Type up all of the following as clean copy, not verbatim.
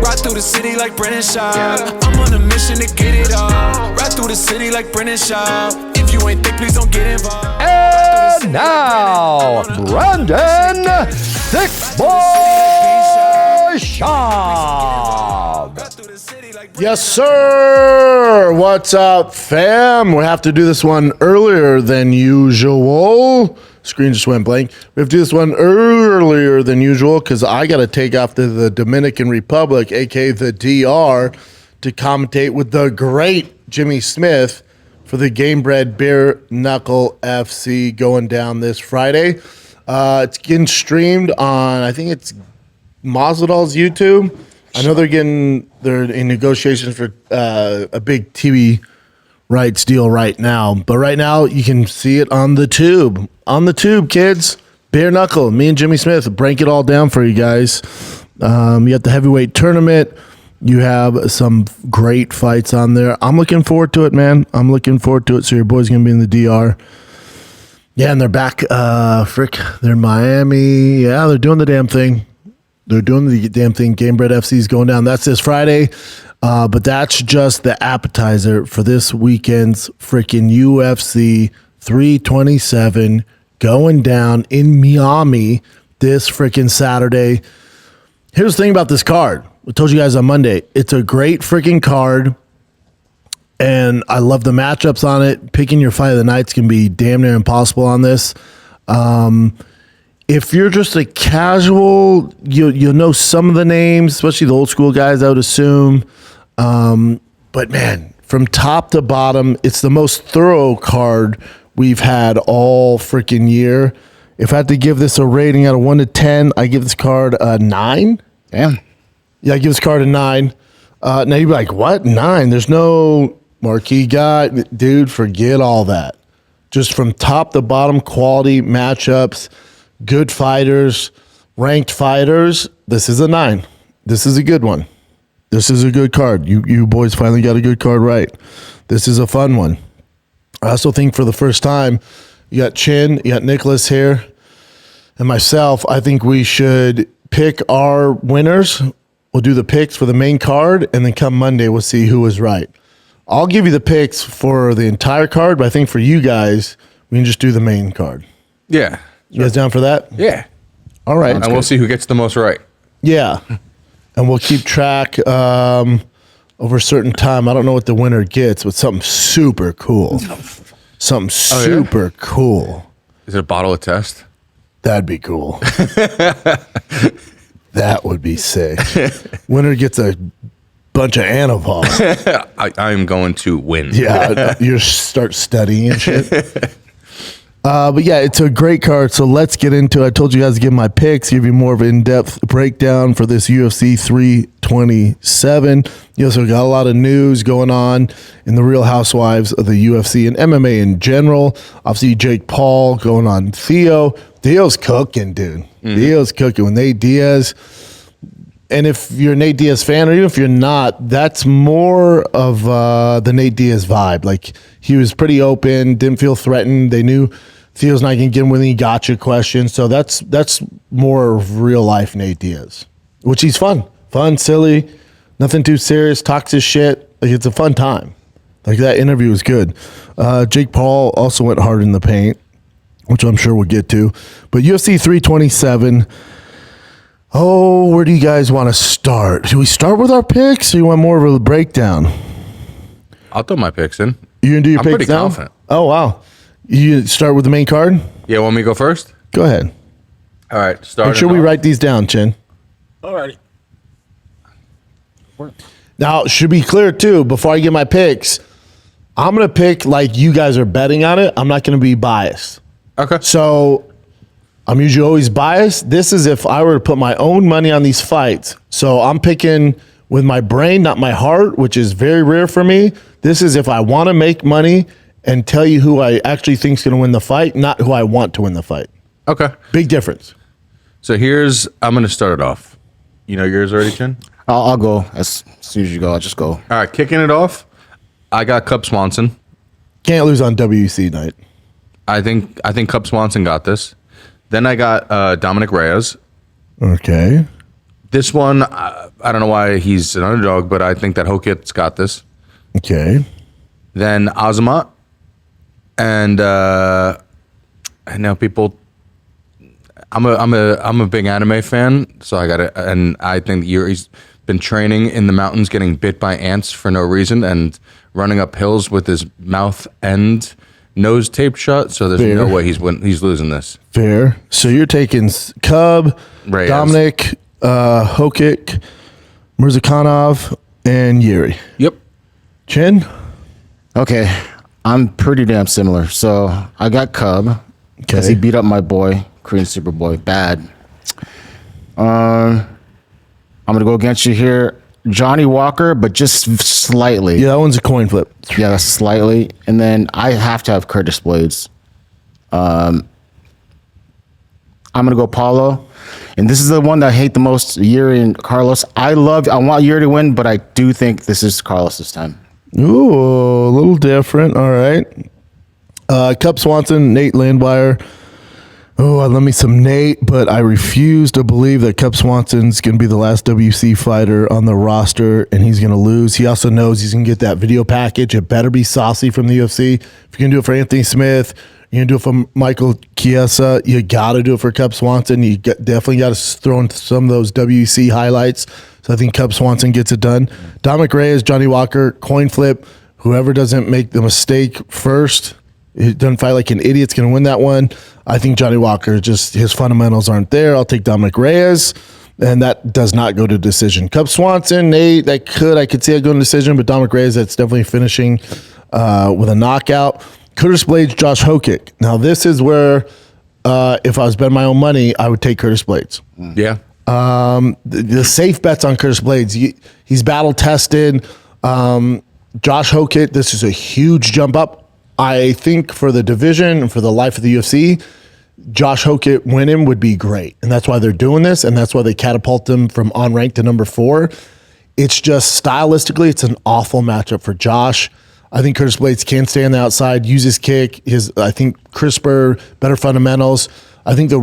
Ride through the city like Brennan Schaub. I'm on a mission to get it all. Ride through the city like Brennan Schaub. If you ain't thick, please don't get involved. And now, Brandon Thick Boy Schaub. Yes, sir. What's up, fam? We have to do this one earlier than usual. Screen just went blank. We have to do this one earlier than usual because I got to take off to the Dominican Republic, a.k.a. the DR, to commentate with the great Jimmy Smith for the game-bred Bare Knuckle FC going down this Friday. It's getting streamed on, I think it's Masvidal's YouTube. I know they're in negotiations for a big TV rights deal right now. But right now, you can see it on the tube. On the tube, kids. Bare Knuckle. Me and Jimmy Smith break it all down for you guys. You got the heavyweight tournament. You have some great fights on there. I'm looking forward to it, man. I'm looking forward to it. So your boy's going to be in the DR. Yeah, and they're back. They're in Miami. Yeah, they're doing the damn thing. They're doing the damn thing. Gamebred FC is going down. That's this Friday. But that's just the appetizer for this weekend's freaking UFC 327 going down in Miami this freaking Saturday. Here's the thing about this card. I told you guys on Monday. It's a great freaking card. And I love the matchups on it. Picking your fight of the nights can be damn near impossible on this. If you're just a casual, you'll know some of the names, especially the old school guys, I would assume. But man, from top to bottom, it's the most thorough card we've had all freaking year. If I had to give this a rating out of 1 to 10, I give this card a 9. Damn. Yeah, I give this card a 9. Now you'd be like, what? 9? There's no marquee guy. Dude, forget all that. Just from top to bottom, quality matchups, good fighters, ranked fighters. This is a 9. This is a good one. This is a good card. You boys finally got a good card right. This is a fun one. I also think for the first time, you got Chin, you got Nicholas here, and myself. I think we should pick our winners. We'll do the picks for the main card, and then come Monday, we'll see who was right. I'll give you the picks for the entire card, but I think for you guys, we can just do the main card. Yeah. You guys down for that? Yeah. All right. And we'll see who gets the most right. Yeah. And we'll keep track over a certain time. I don't know what the winner gets, but something super cool. Something super cool. Is it a bottle of test? That'd be cool. That would be sick. Winner gets a bunch of Anavol. I'm going to win. Yeah, you start studying and shit. But yeah, it's a great card, so let's get into it. I told you guys to give my picks, give you more of an in-depth breakdown for this UFC 327. You also got a lot of news going on in the Real Housewives of the UFC and MMA in general. Obviously, Jake Paul going on Theo. Theo's cooking, dude. Mm-hmm. Theo's cooking. When Nate Diaz, and if you're a Nate Diaz fan, or even if you're not, that's more of the Nate Diaz vibe. Like, he was pretty open, didn't feel threatened. They knew Theo's not going to get him with any gotcha questions. So that's more of real life Nate Diaz, which he's fun, silly, nothing too serious, talks his shit. Like, it's a fun time. Like, that interview was good. Jake Paul also went hard in the paint, which I'm sure we'll get to. But UFC 327. Oh, where do you guys want to start? Do we start with our picks, or you want more of a breakdown? I'll throw my picks in. You gonna do your picks now? I'm pretty confident. Oh, wow. You start with the main card? Yeah, want me to go first? Go ahead. All right, start. Make sure we write these down, Chin. All righty. Now, should be clear, too, before I get my picks, I'm going to pick like you guys are betting on it. I'm not going to be biased. Okay. So, I'm usually always biased. This is if I were to put my own money on these fights. So, I'm picking with my brain, not my heart, which is very rare for me. This is if I want to make money and tell you who I actually think is going to win the fight, not who I want to win the fight. Okay. Big difference. So I'm going to start it off. You know yours already, Chin? I'll go as soon as you go. I'll just go. All right, kicking it off, I got Cub Swanson. Can't lose on WC night. I think Cub Swanson got this. Then I got Dominic Reyes. Okay. This one, I don't know why he's an underdog, but I think that Hokit's got this. Okay. Then Azamat, and now people. I'm a big anime fan, so I got it, and I think Yuri's been training in the mountains, getting bit by ants for no reason, and running up hills with his mouth and nose taped shut. So there's Fair. no way he's losing this. Fair. So you're taking Cub, Reyes. Dominic, Hokit, Mirzakhanov, and Yuri. Yep. Chin? Okay, I'm pretty damn similar. So I got Cub because he beat up my boy, Korean Superboy, bad. I'm gonna go against you here, Johnny Walker, but just slightly. Yeah, that one's a coin flip. Yeah, slightly. And then I have to have Curtis Blaydes. I'm gonna go Paulo, and this is the one that I hate the most. Yuri and Carlos. I want Yuri to win, but I do think this is Carlos this time. Ooh, a little different. All right. Cub Swanson, Nate Landwehr. Oh, I love me some Nate, but I refuse to believe that Cub Swanson's going to be the last WC fighter on the roster, and he's going to lose. He also knows he's going to get that video package. It better be saucy from the UFC. If you're going to do it for Anthony Smith, you're going to do it for Michael Chiesa, you got to do it for Cub Swanson. You definitely got to throw in some of those WC highlights. So I think Cub Swanson gets it done. Dominic Reyes, Johnny Walker, coin flip. Whoever doesn't make the mistake first, he doesn't fight like an idiot's going to win that one. I think Johnny Walker, just his fundamentals aren't there. I'll take Dominic Reyes, and that does not go to decision. Cub Swanson, Nate, I could see it going to decision, but Dominic Reyes, that's definitely finishing with a knockout. Curtis Blaydes, Josh Hokit. Now, this is where if I was betting my own money, I would take Curtis Blaydes. Yeah. The safe bets on Curtis Blaydes. He's battle tested. Josh Hokit, this is a huge jump up. I think for the division and for the life of the UFC, Josh Hokit winning would be great. And that's why they're doing this, and that's why they catapult him from unranked to number 4. It's just stylistically, it's an awful matchup for Josh. I think Curtis Blaydes can stay on the outside, use his kick, I think crisper, better fundamentals. I think the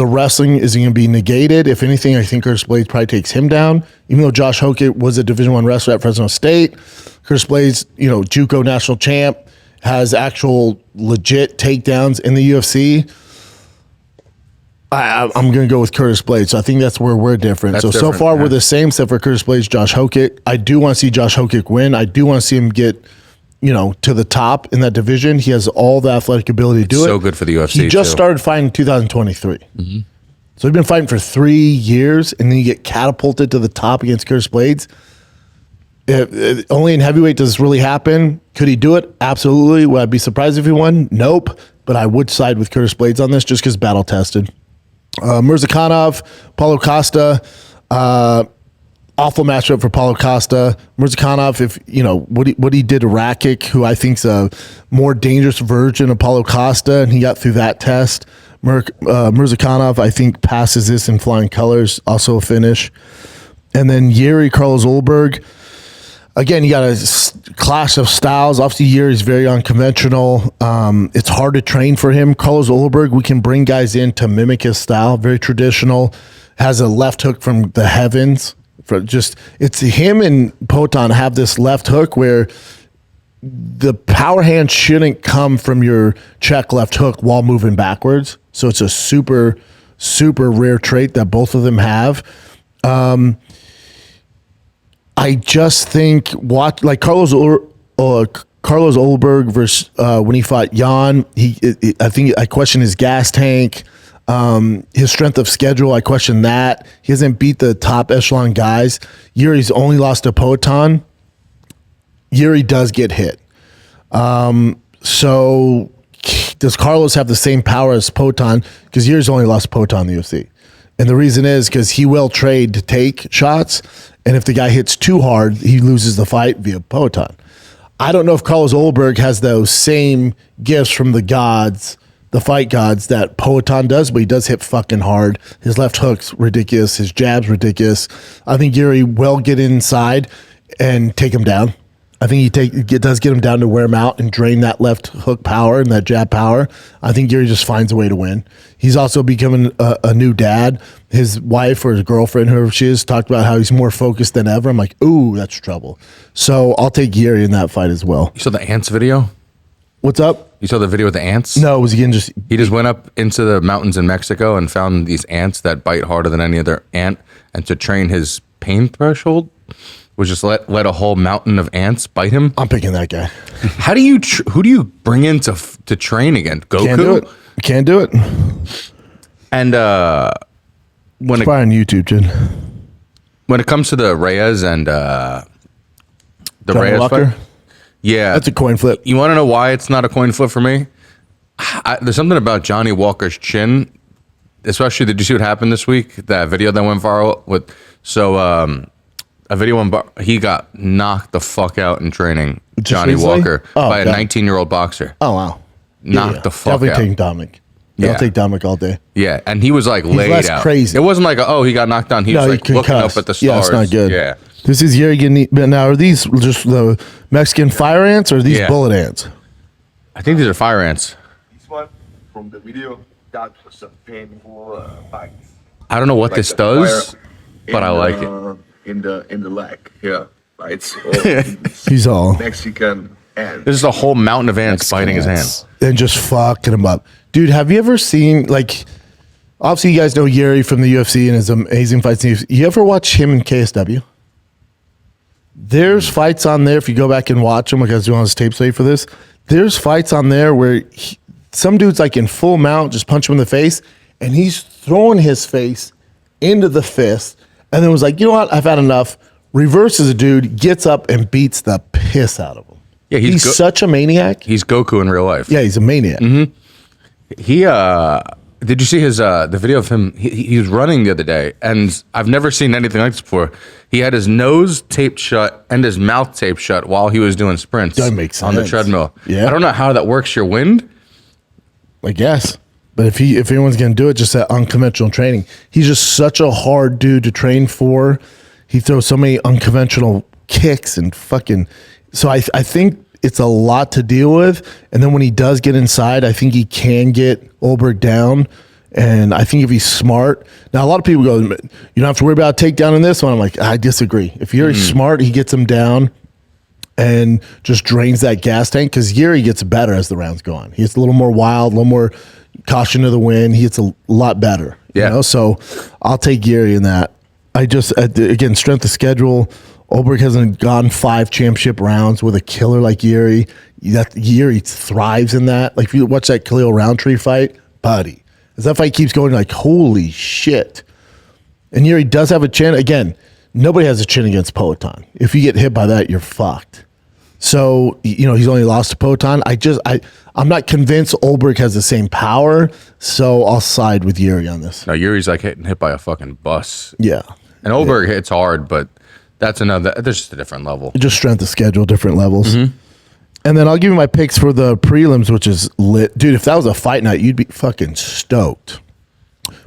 wrestling is going to be negated. If anything, I think Curtis Blaydes probably takes him down. Even though Josh Hokit was a Division I wrestler at Fresno State, Curtis Blaydes, JUCO national champ, has actual legit takedowns in the UFC. I'm going to go with Curtis Blaydes. So I think that's where we're different. That's so different, far yeah. we're the same, except for Curtis Blaydes, Josh Hokit. I do want to see Josh Hokit win. I do want to see him get, to the top in that division. He has all the athletic ability to do it. So good for the UFC. He just too. started fighting in 2023. Mm-hmm. So he's been fighting for 3 years, and then you get catapulted to the top against Curtis Blaydes. Only in heavyweight does this really happen. Could he do it? Absolutely. Would I be surprised if he won? Nope. But I would side with Curtis Blaydes on this just because battle tested. Mirzakhanov, Paulo Costa. Awful matchup for Paulo Costa. Mirzakhanov, if what he did to Rakic, who I think's a more dangerous version of Paulo Costa, and he got through that test. Mirzakhanov, I think, passes this in flying colors, also a finish. And then Yuri Carlos Ulberg. Again, you got a clash of styles. Obviously, Yuri's very unconventional. It's hard to train for him. Carlos Ulberg, we can bring guys in to mimic his style. Very traditional. Has a left hook from the heavens. It's him and Potan have this left hook where the power hand shouldn't come from your check left hook while moving backwards. So it's a super, super rare trait that both of them have. I just think Carlos Ulberg versus when he fought Jan, I question his gas tank. His strength of schedule, I question that. He hasn't beat the top echelon guys. Yuri's only lost to Potan. Yuri does get hit. So does Carlos have the same power as Potan? Because Yuri's only lost to Potan in the UFC. And the reason is because he will trade to take shots. And if the guy hits too hard, he loses the fight via Potan. I don't know if Carlos Ulberg has those same gifts from the gods, the fight gods, that Poatan does, but he does hit fucking hard. His left hook's ridiculous. His jab's ridiculous. I think Yuri will get inside and take him down. I think it does get him down to wear him out and drain that left hook power and that jab power. I think Yuri just finds a way to win. He's also becoming a new dad. His wife or his girlfriend, whoever she is, talked about how he's more focused than ever. I'm like, ooh, that's trouble. So I'll take Yuri in that fight as well. You saw the ants video? What's up? You saw the video with the ants? No, it was again just... He just went up into the mountains in Mexico and found these ants that bite harder than any other ant. And to train his pain threshold, was just let a whole mountain of ants bite him. I'm picking that guy. How do you who do you bring in to train again? Goku? Can't do it. And It's probably on YouTube, Jen. when it comes to the Reyes and the Johnny Reyes Walker? fight, yeah, That's a coin flip. You want to know why it's not a coin flip for me? There's something about Johnny Walker's chin, especially. Did you see what happened this week? That video that went viral with a video when he got knocked the fuck out in training. Just Johnny recently? Walker by a God. 19-year-old boxer. Oh, wow. Knocked the fuck Definitely out. taking Dominic. Yeah. Yeah. I'll take Dominic all day. Yeah, and he was like laid less out. crazy. It wasn't like he got knocked down. He was like looking up at the stars. Yeah, it's not good. Yeah. This is Yuri getting eaten. Now, are these just the Mexican fire ants or are these Yeah. bullet ants? I think these are fire ants. This one from the video, that was a painful bite. I don't know what Like this the does, fire but I like it. In the leg, yeah. It's all He's all Mexican and There's a whole mountain of ants biting his hand. and just fucking him up. Dude, have you ever seen, like, obviously you guys know Yuri from the UFC and his amazing fights in the UFC. You ever watch him in KSW? There's fights on there, if you go back and watch them, like I was doing on his tape study for this, there's fights on there where some dude's like in full mount, just punch him in the face, and he's throwing his face into the fist, and then was like, you know what, I've had enough, reverses a dude, gets up and beats the piss out of him. Yeah, he's such a maniac. He's Goku in real life. Yeah, he's a maniac. He did you see his the video of him? He was running the other day, and I've never seen anything like this before. He had his nose taped shut and his mouth taped shut while he was doing sprints That makes on the sense. treadmill. Yeah. I don't know how that works your wind. I guess. But if anyone's going to do it, just that unconventional training. He's just such a hard dude to train for. He throws so many unconventional kicks and fucking. So I think it's a lot to deal with. And then when he does get inside, I think he can get Olberg down. And I think if he's smart. Now, a lot of people go, you don't have to worry about a takedown in this one. I'm like, I disagree. If you're smart, he gets him down and just drains that gas tank, because Yuri gets better as the rounds go on. He gets a little more wild, a little more caution to the wind. He gets a lot better. Yeah. You know? So I'll take Yuri in that. I just, again, strength of schedule. Olberg hasn't gone 5 championship rounds with a killer like Yuri. Yuri thrives in that. Like if you watch that Khalil Roundtree fight, buddy, as that fight keeps going, like, holy shit. And Yuri does have a chin. Again, nobody has a chin against Poatan. If you get hit by that, you're fucked. So, you know, he's only lost to Poatan. I'm not convinced Olberg has the same power, so I'll side with Yuri on this. No, Yuri's like getting hit by a fucking bus. Yeah. And Olberg hits hard, but that's another. There's just a different level. Just strength of schedule, different levels. And then I'll give you my picks for the prelims, which is lit. Dude, if that was a fight night, you'd be fucking stoked.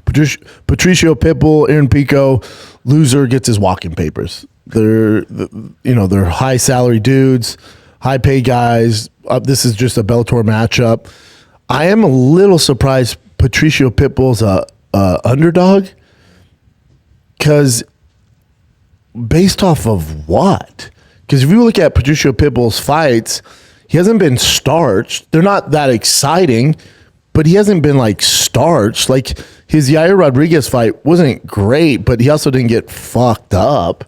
Patricio Pitbull, Aaron Pico, loser gets his walking papers. They're high salary dudes, high pay guys. This is just a Bellator matchup. I am a little surprised Patricio Pitbull's a underdog, because based off of what? Because if you look at Patricio Pitbull's fights, he hasn't been starched. They're not that exciting, but he hasn't been like starched. Like his Yair Rodriguez fight wasn't great, but he also didn't get fucked up.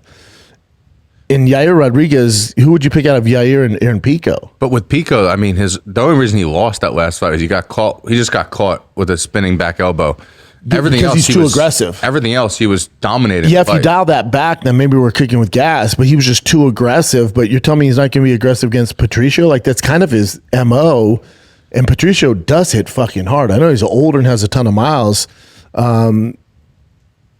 In Yair Rodriguez, who would you pick out of Yair and Aaron Pico? But with Pico, I mean, the only reason he lost that last fight is he got caught. He just got caught with a spinning back elbow. Because he's too aggressive. Everything else, he was dominating. Yeah, the if you fight. dial that back, then maybe we're kicking with gas, but he was just too aggressive. But you're telling me he's not going to be aggressive against Patricio? Like, that's kind of his MO. And Patricio does hit fucking hard. I know he's older and has a ton of miles. Dan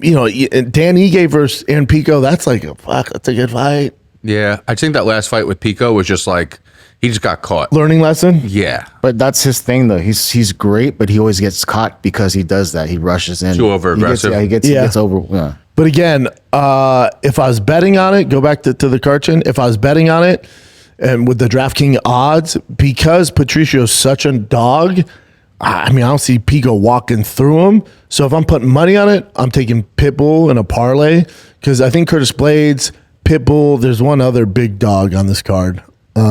Ige versus Aaron Pico, that's like, that's a good fight. Yeah, I think that last fight with Pico was just like, he just got caught. Learning lesson? Yeah. But that's his thing, though. He's great, but he always gets caught because he does that. He rushes in. Too over-aggressive. He gets over. Yeah. But again, if I was betting on it, go back to the Karchin. If I was betting on it, and with the DraftKings odds, because Patricio's such a dog, I mean, I don't see Pico walking through him. So if I'm putting money on it, I'm taking Pitbull in a parlay because I think Curtis Blaydes, Pitbull, there's one other big dog on this card. Let's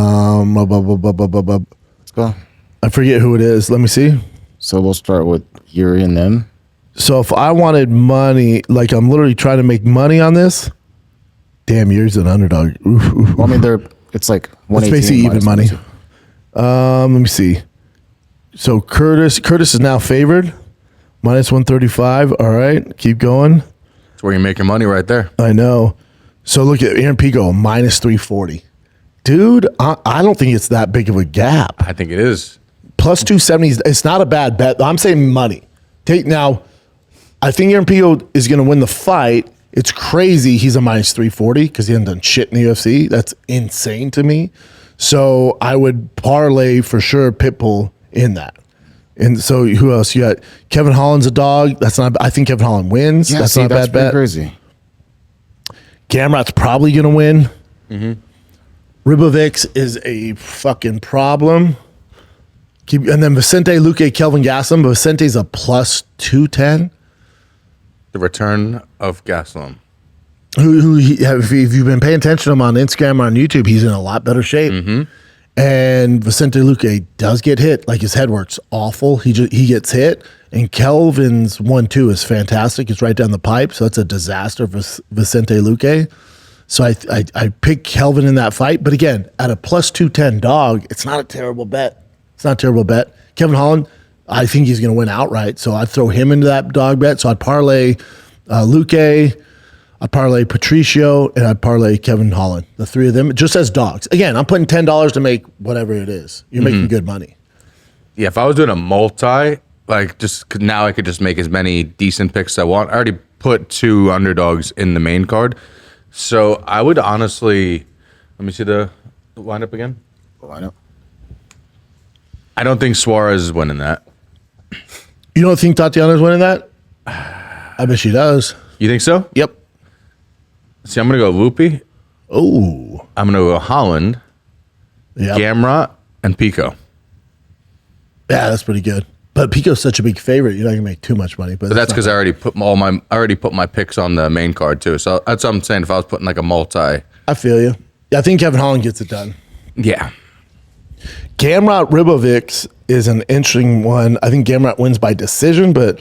go. I forget who it is. Let me see. So we'll start with Yuri and them. So if I wanted money, like I'm literally trying to make money on this, damn, Yuri's an underdog. Oof, oof, oof. Well, I mean, it's like It's 118 basically even money. 122. Let me see. So Curtis is now favored, minus 135. All right, keep going. That's where you make your money right there. I know. So look at Aaron Pico, minus 340. Dude, I don't think it's that big of a gap. I think it is. Plus 270, it's not a bad bet. I'm saying money. Now, I think Aaron Pico is going to win the fight. It's crazy he's a minus 340 because he hasn't done shit in the UFC. That's insane to me. So I would parlay for sure Pitbull in that. And so who else? You got Kevin Holland's a dog. That's not. I think Kevin Holland wins. Yeah, that's see, not a that's bad bet. crazy. Gamrot's probably going to win. Ribovics is a fucking problem. And then Vicente Luque, Kelvin Gastelum. Vicente's a plus 210. The return of Gastelum. If you've been paying attention to him on Instagram or on YouTube, he's in a lot better shape. And Vicente Luque does get hit. Like his head works awful. He gets hit. And Kelvin's 1-2 is fantastic. It's right down the pipe. So it's a disaster for Vicente Luque. So I picked Kelvin in that fight. But again, at a plus 210 dog, it's not a terrible bet. It's not a terrible bet. Kevin Holland, I think he's going to win outright. So I'd throw him into that dog bet. So I'd parlay Luque, I'd parlay Patricio, and I'd parlay Kevin Holland. The three of them, just as dogs. Again, I'm putting $10 to make whatever it is. You're making good money. Yeah, if I was doing a multi, like just now I could just make as many decent picks as I want. I already put 2 underdogs in the main card. So I would honestly, let me see the lineup again. Lineup. I don't think Suarez is winning that. You don't think Tatiana's winning that? I bet she does. You think so? Yep. See, I'm going to go Loopy. Oh. I'm going to go Holland, Yeah. Gamrot, and Pico. Yeah, that's pretty good. But Pico's such a big favorite. You're not going to make too much money. But But that's because I already put my picks on the main card too. So that's what I'm saying. If I was putting like a multi, I feel you. Yeah, I think Kevin Holland gets it done. yeah. Gamrot Ribovics is an interesting one. I think Gamrot wins by decision, but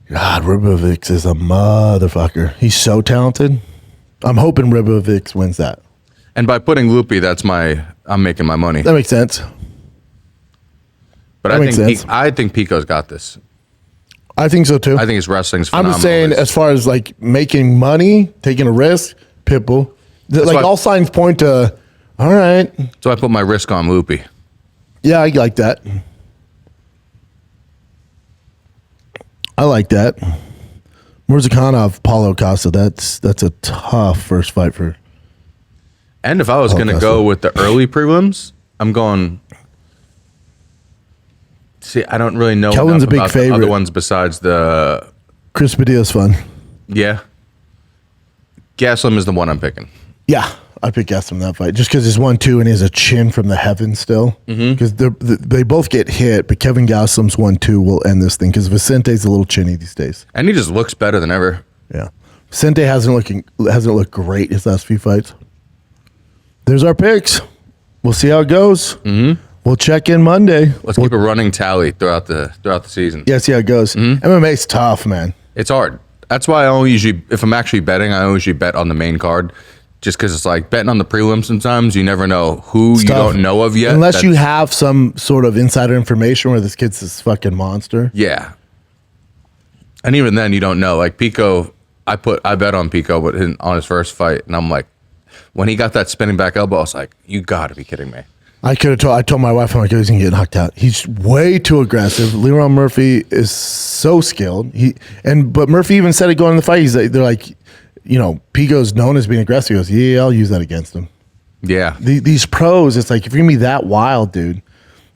God, Ribovics is a motherfucker. He's so talented. I'm hoping Ribovics wins that. And by putting Loopy, I'm making my money. That makes sense. But that makes sense. I think Pico's got this. I think so too. I think his wrestling's I'm phenomenal. just saying, as far as like making money, taking a risk, Pitbull. Like why- all signs point to, all right. So I put my risk on Loopy. Yeah, I like that. I like that. Murzakanov, Paulo Costa. That's a tough first fight for. And if I was going to Costa. go with the early prelims, I'm going. See, I don't really know Kelvin's enough a big about favorite. the other ones besides the. Chris Padilla's fun. Yeah. Gaslam is the one I'm picking. Yeah, I pick Gaston in that fight just because he's 1-2 and he has a chin from the heavens still. Because they both get hit, but Kevin Gaslam's 1-2 will end this thing because Vicente's a little chinny these days. And he just looks better than ever. Yeah, Vicente hasn't looked great his last few fights. There's our picks. We'll see how it goes. We'll check in Monday. Let's keep a running tally throughout the season. Yeah, see how it goes. MMA's tough, man. It's hard. That's why I only usually, if I'm actually betting, I usually bet on the main card. Just because it's like betting on the prelims sometimes, you never know who you Tough. don't know of yet. Unless you have some sort of insider information where this kid's this fucking monster. Yeah. And even then, you don't know. Like Pico, I bet on Pico but on his first fight. And I'm like, when he got that spinning back elbow, I was like, you got to be kidding me. I told my wife, I'm like, oh, he's gonna get knocked out. He's way too aggressive. Leron Murphy is so skilled. But Murphy even said it going in the fight. They're like, Pico's known as being aggressive. He goes, yeah, I'll use that against him. Yeah. These pros, it's like, if you're gonna be that wild, dude.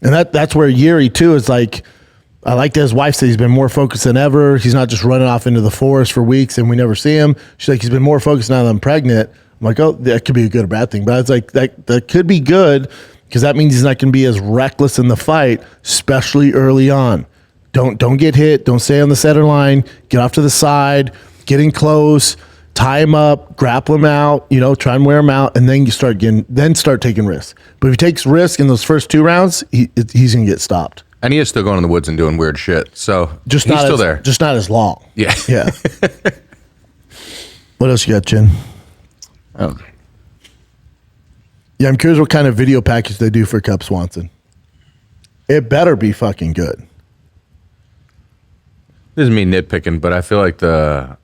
And that's where Yuri too is like, I like that his wife said he's been more focused than ever. He's not just running off into the forest for weeks and we never see him. She's like, he's been more focused now that I'm pregnant. I'm like, oh, that could be a good or bad thing. But it's like that could be good because that means he's not going to be as reckless in the fight, especially early on. Don't get hit. Don't stay on the center line. Get off to the side. Get in close. Tie him up. Grapple him out. Try and wear him out, and then you start taking risks. But if he takes risk in those first 2 rounds, he's going to get stopped. And he is still going in the woods and doing weird shit. So Just he's not still as, there. Just not as long. Yeah. Yeah. What else you got, Chin? Yeah, I'm curious what kind of video package they do for Cub Swanson. It better be fucking good. This is me nitpicking, but I feel like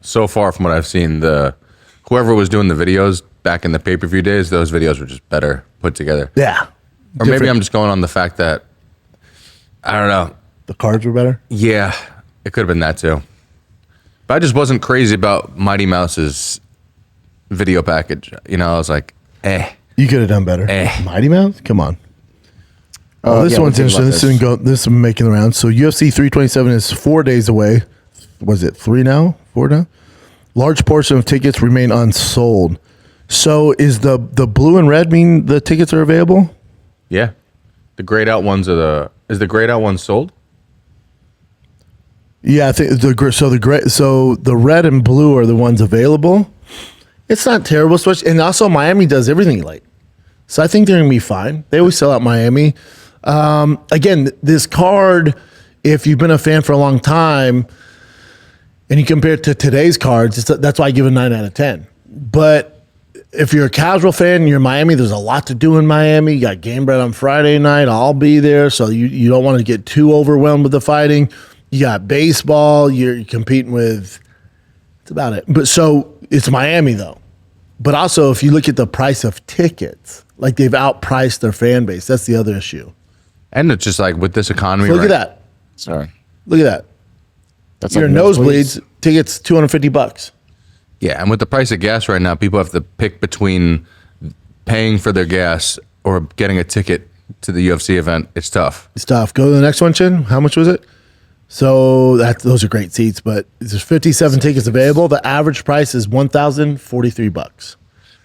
so far from what I've seen, whoever was doing the videos back in the pay-per-view days, those videos were just better put together. Yeah. Or maybe I'm just going on the fact that, I don't know. The cards were better? Yeah, it could have been that too. But I just wasn't crazy about Mighty Mouse's video package. I was like, You could have done better. Mighty Mouse? Come on. This one's interesting. This is making the rounds. So UFC 327 is 4 days away. Was it 3 now? 4 now? Large portion of tickets remain unsold. So is the blue and red mean the tickets are available? Yeah. The grayed out ones is the grayed out one sold? Yeah, I think the red and blue are the ones available. It's not terrible, and also Miami does everything late, so I think they're gonna be fine. They always sell out Miami. Again, this card, if you've been a fan for a long time, and you compare it to today's cards, that's why I give it 9 out of 10. But if you're a casual fan and you're in Miami, there's a lot to do in Miami. You got Game Bread on Friday night. I'll be there, so you don't want to get too overwhelmed with the fighting. You got baseball. You're competing with. That's about it. But so it's Miami though. But also, if you look at the price of tickets, like they've outpriced their fan base. That's the other issue. And it's just like with this economy. Look at that. Sorry. Look at that. That's Your like nosebleeds tickets $250. Yeah, and with the price of gas right now, people have to pick between paying for their gas or getting a ticket to the UFC event. It's tough. It's tough. Go to the next one, Chin. How much was it? So those are great seats, but there's 57 tickets available. The average price is $1,043.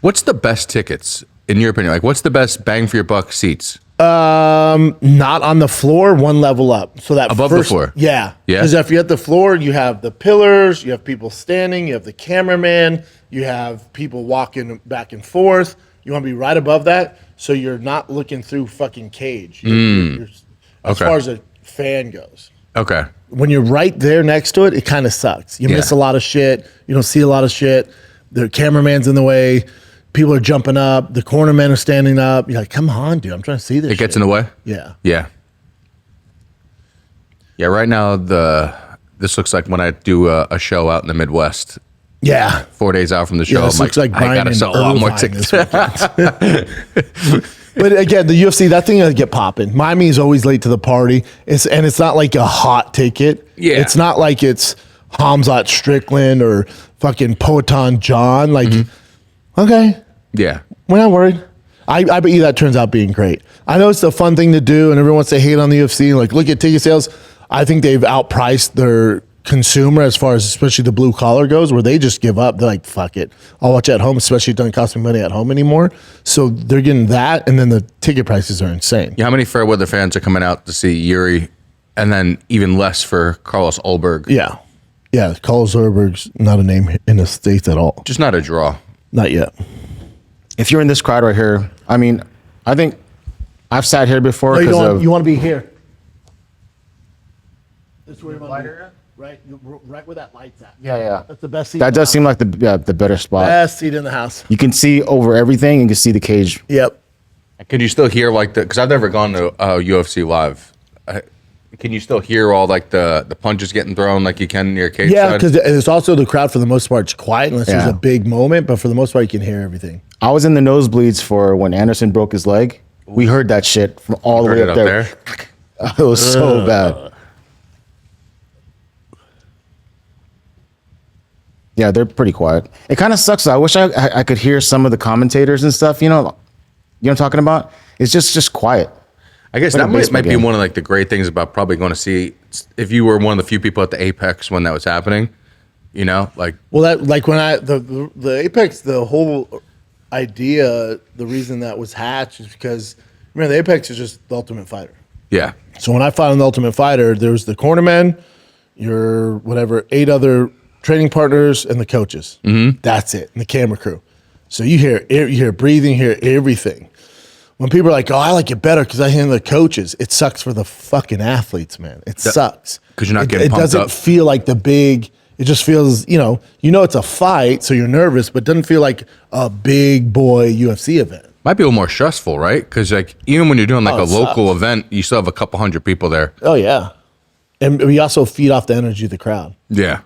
What's the best tickets in your opinion? Like, what's the best bang for your buck seats? Not on the floor, one level up. So that Above the floor? Yeah. Yeah. Because if you're at the floor, you have the pillars, you have people standing, you have the cameraman, you have people walking back and forth. You want to be right above that, so you're not looking through fucking cage. You're, as far as a fan goes. Okay. When you're right there next to it, it kind of sucks. You miss a lot of shit. You don't see a lot of shit. The cameraman's in the way. People are jumping up. The corner men are standing up. You're like, come on, dude. I'm trying to see this. It gets in the way? Yeah. Yeah. Yeah, right now, this looks like when I do a show out in the Midwest. Yeah. 4 days out from the show, Yeah, this looks like I Brian gotta and sell a lot more Irvine tickets. But again, the UFC, that thing doesn't get popping. Miami is always late to the party. It's not like a hot ticket. Yeah. It's not like it's Hamzat Strickland or fucking Poatan John. Like, okay, Yeah. we're not worried. I bet you that turns out being great. I know it's a fun thing to do, and everyone wants to hate on the UFC. Like, look at ticket sales. I think they've outpriced their consumer as far as especially the blue collar goes, where they just give up. They're like, fuck it, I'll watch it at home, especially it doesn't cost me money at home anymore. So they're getting that, and then the ticket prices are insane. Yeah, how many fair weather fans are coming out to see Yuri, and then even less for Carlos Ulberg? Yeah. Carlos Zerberg's not a name in the States at all. Just not a draw. Not yet. If you're in this crowd right here, I mean, I think I've sat here before No, because you want to be here. That's where you want to be. Right where that light's at. yeah. That's the best seat. That does seem like the better spot. best seat in the house. You can see over everything and you can see the cage. Yep. Can you still hear like because I've never gone to UFC live. Can you still hear all like the punches getting thrown like you can in your cage? Yeah, side? because it's also the crowd for the most part is quiet unless there's Yeah. a big moment, but for the most part you can hear everything. I was in the nosebleeds for when Anderson broke his leg. We heard that shit from all the Heard way it up there. It was so bad. Yeah, they're pretty quiet. It kind of sucks. I wish I could hear some of the commentators and stuff. You know what I'm talking about? It's just quiet. I guess Like that a might baseball be game. one of like the great things about probably going to see if you were one of the few people at the Apex when that was happening. You know, like Well, that like when the Apex, the whole idea, the reason that was hatched is because, remember, the Apex is just the Ultimate Fighter. Yeah. So when I fought on the Ultimate Fighter, there was the cornerman, your whatever, 8 other training partners, and the coaches. That's it, and the camera crew. So you hear breathing, you hear everything. When people are like, "Oh, I like it better because I hear the coaches," it sucks for the fucking athletes, man. It sucks 'Cause you're not getting It pumped doesn't up. feel like the big. It just feels, it's a fight, so you're nervous, but it doesn't feel like a big boy UFC event. Might be a little more stressful, right? Because like even when you're doing like Oh, a it local sucks. event, you still have a couple hundred people there. Oh yeah, and we also feed off the energy of the crowd. Yeah.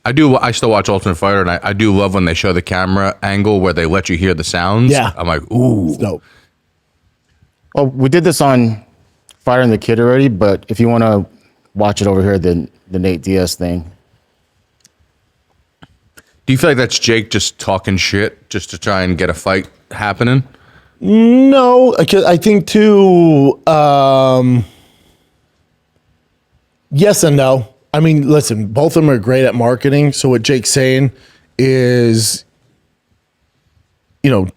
I still watch Ultimate Fighter, and I do love when they show the camera angle where they let you hear the sounds. Yeah. I'm like, ooh. It's dope. Well, we did this on Fire and the Kid already, but if you want to watch it over here, the Nate Diaz thing. Do you feel like that's Jake just talking shit just to try and get a fight happening? No, I think too. Yes and no. I mean, listen, both of them are great at marketing. So what Jake's saying is,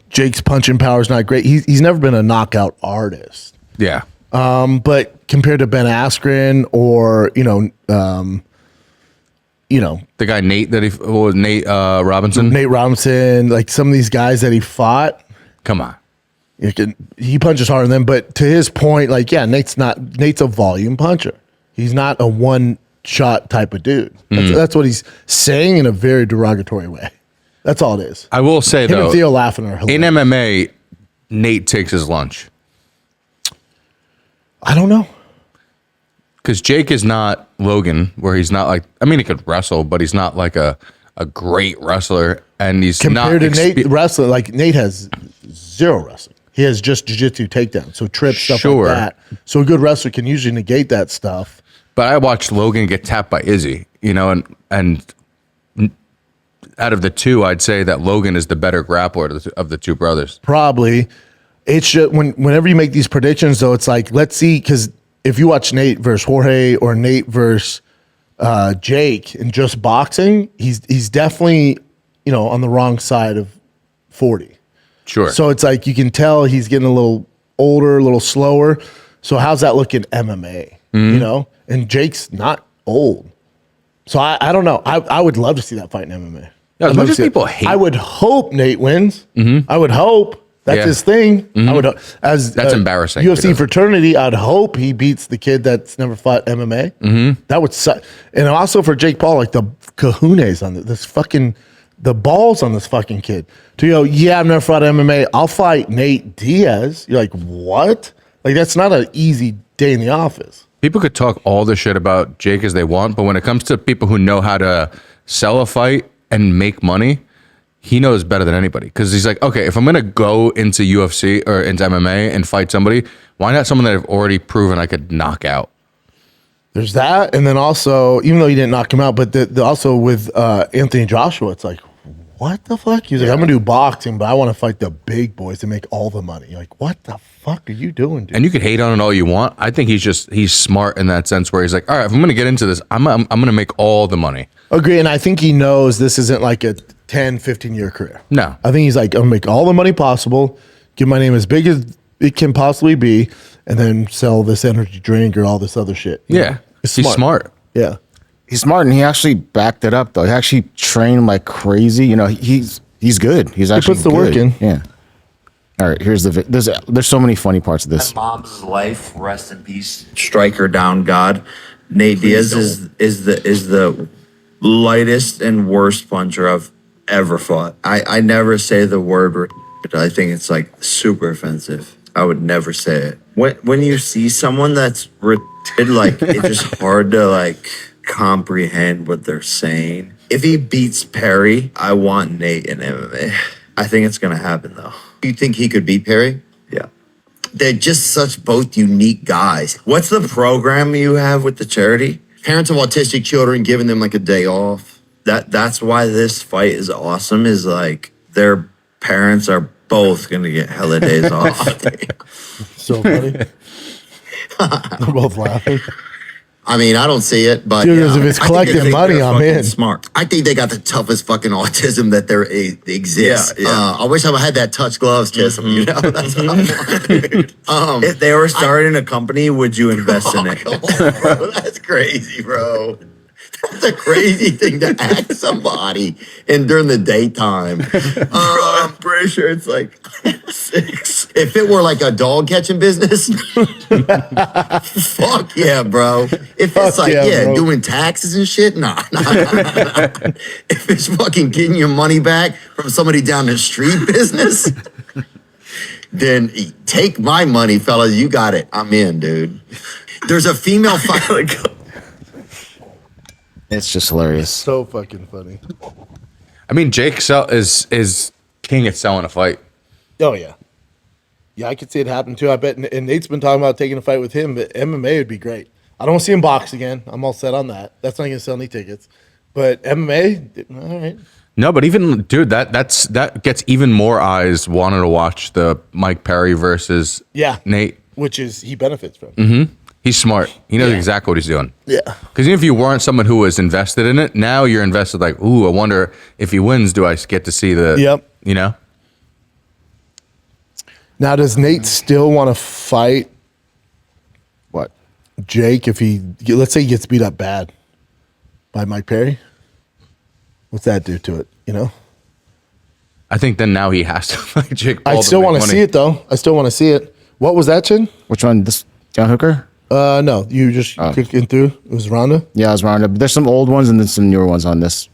Jake's punching power is not great. He's never been a knockout artist. Yeah. But compared to Ben Askren or The guy Nate Nate Robinson. Nate Robinson, like some of these guys that he fought, Come on. he punches harder than them. But to his point, Nate's a volume puncher. He's not a one-shot type of dude. That's what he's saying in a very derogatory way. That's all it is. I will say Him though, and Theo laughing are hilarious. in MMA, Nate takes his lunch I don't know. because Jake is not Logan, where he's not like. I mean, he could wrestle, but he's not like a great wrestler, and he's Compared not to Nate wrestling, Nate has zero wrestling. He has just jiu-jitsu takedown, so trips, stuff Sure. like that. So a good wrestler can usually negate that stuff. But I watched Logan get tapped by Izzy, and out of the two, I'd say that Logan is the better grappler of the two brothers. Probably. It's just whenever you make these predictions, though, it's like, let's see, because if you watch Nate versus Jorge or Nate versus Jake in just boxing, he's definitely, on the wrong side of 40. Sure. So it's like you can tell he's getting a little older, a little slower. So how's that look in MMA? And Jake's not old. So I don't know. I would love to see that fight in MMA. Yeah, as I'd love much to as see it. people hate- I would hope Nate wins. I would hope. That's Yeah. his thing. I would as That's embarrassing UFC because- fraternity. I'd hope he beats the kid that's never fought MMA. That would suck. And also for Jake Paul, like the kahunas on this fucking the balls on this fucking kid to go. Yeah, I've never fought MMA. I'll fight Nate Diaz. You're like, what? Like that's not an easy day in the office. People could talk all the shit about Jake as they want, but when it comes to people who know how to sell a fight and make money, he knows better than anybody. Because he's like, okay, if I'm going to go into UFC or into MMA and fight somebody, why not someone that I've already proven I could knock out? There's that, and then also, even though he didn't knock him out, but also with Anthony Joshua, it's like, what the fuck? He's like, I'm gonna do boxing, but I want to fight the big boys to make all the money. You're like, what the fuck are you doing, dude? And you could hate on it all you want. I think he's smart in that sense where he's like, all right, if I'm going to get into this, I'm going to make all the money. Agree, and I think he knows this isn't like a 10, 15-year career. No. I think he's like, I'm gonna make all the money possible, get my name as big as it can possibly be, and then sell this energy drink or all this other shit. you Yeah. know? It's He's smart. Yeah. He's smart, and he actually backed it up though. He actually trained like crazy. He's good. He's actually puts the good. work in. Yeah. All right. Here's the. There's so many funny parts of this. Mom's life, rest in peace. Striker down God. Nate Diaz is the lightest and worst puncher I've ever fought. I never say the word. I think it's like super offensive. I would never say it. When you see someone that's retarded, like it's just hard to like comprehend what they're saying. If he beats Perry, I want Nate in MMA. I think it's gonna happen though. You think he could beat Perry? Yeah. They're just such both unique guys. What's the program you have with the charity? Parents of autistic children giving them like a day off. That's why this fight is awesome, is like their parents are both gonna get hella days off. So funny. They're both laughing. I mean, I don't see it, but Dude, yeah, if it's I think collecting they're money, I'm fucking in. Smart. I think they got the toughest fucking autism that there exists. Yeah, yeah. I wish I had that touch gloves, Chisholm. You know, that's what I want, dude. If they were starting a company, would you invest in it? Come on, bro. That's crazy, bro. That's a crazy thing to ask somebody and during the daytime. I'm pretty sure it's like 6. If it were like a dog catching business, fuck yeah, bro. If it's like, bro. doing taxes and shit, nah. If it's fucking getting your money back from somebody down the street business, then take my money, fellas. You got it. I'm in, dude. There's a female fighter. It's just hilarious. So fucking funny. I mean, Jake is king at selling a fight. Oh yeah. Yeah, I could see it happen too. I bet. And Nate's been talking about taking a fight with him, but MMA would be great. I don't see him box again. I'm all set on that. That's not going to sell any tickets. But MMA, all right. No, but even dude, that gets even more eyes wanting to watch the Mike Perry versus Nate, which is he benefits from. Mm-hmm. He's smart. He knows exactly what he's doing. Yeah. Because even if you weren't someone who was invested in it, now you're invested. Like, ooh, I wonder if he wins, do I get to see the? Yep. You know. Now, does Nate still want to fight? What? Jake, if let's say he gets beat up bad by Mike Perry, what's that do to it? You know. I think then now he has to fight Jake Paul. I still want to see it though. I still want to see it. What was that, Chin? Which one? This John Hooker? No, you just clicking through. It was Ronda. Yeah, it was Ronda. But there's some old ones and then some newer ones on this.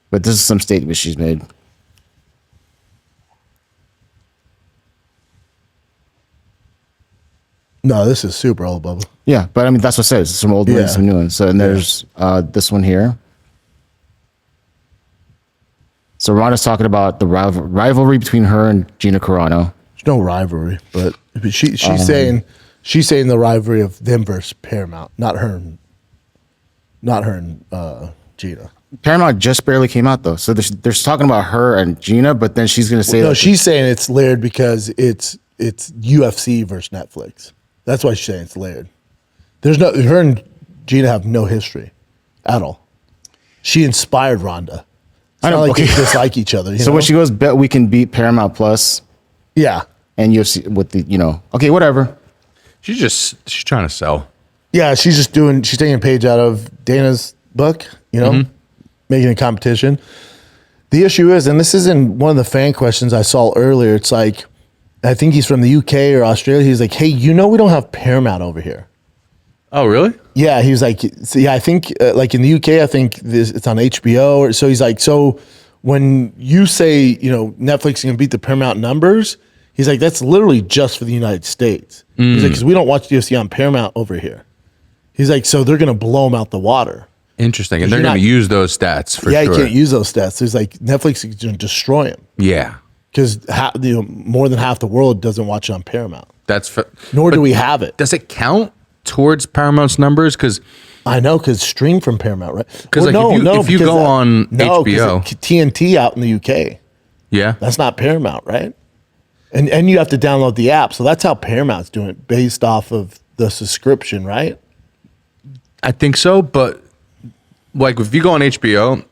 But this is some statement she's made. No, this is super old, Bubba. Yeah, but I mean that's what it says. Some old ones, some new ones. So and there's this one here. So Ronda's talking about the rivalry between her and Gina Carano. There's no rivalry, but she's saying the rivalry of them versus Paramount, not her and Gina. Paramount just barely came out though, so they're talking about her and Gina, but then she's gonna say no, she's saying it's layered because it's UFC versus Netflix. That's why she's saying it's layered. There's her and Gina have no history at all. She inspired Ronda. It's not like they dislike each other. So when she goes, bet we can beat Paramount Plus. Yeah. And UFC with the, okay, whatever. She's trying to sell. Yeah, she's taking a page out of Dana's book, making a competition. The issue is, and this is in one of the fan questions I saw earlier, it's like, I think he's from the UK or Australia. He's like, hey, we don't have Paramount over here. Oh, really? Yeah, he was like, I think like in the UK, I think it's on HBO. So he's like, so when you say, Netflix can beat the Paramount numbers, he's like, that's literally just for the United States. He's like, because we don't watch the UFC on Paramount over here. He's like, so they're going to blow them out the water. Interesting. And they're going to use those stats for sure. Yeah, you can't use those stats. He's like, Netflix is going to destroy them. Yeah. Because more than half the world doesn't watch it on Paramount. Nor do we have it. Does it count towards Paramount's numbers? Because I know, because stream from Paramount, right? Because if you go on HBO, TNT out in the UK, yeah, that's not Paramount, right? And you have to download the app, so that's how Paramount's doing it, based off of the subscription, right? I think so, but like if you go on HBO,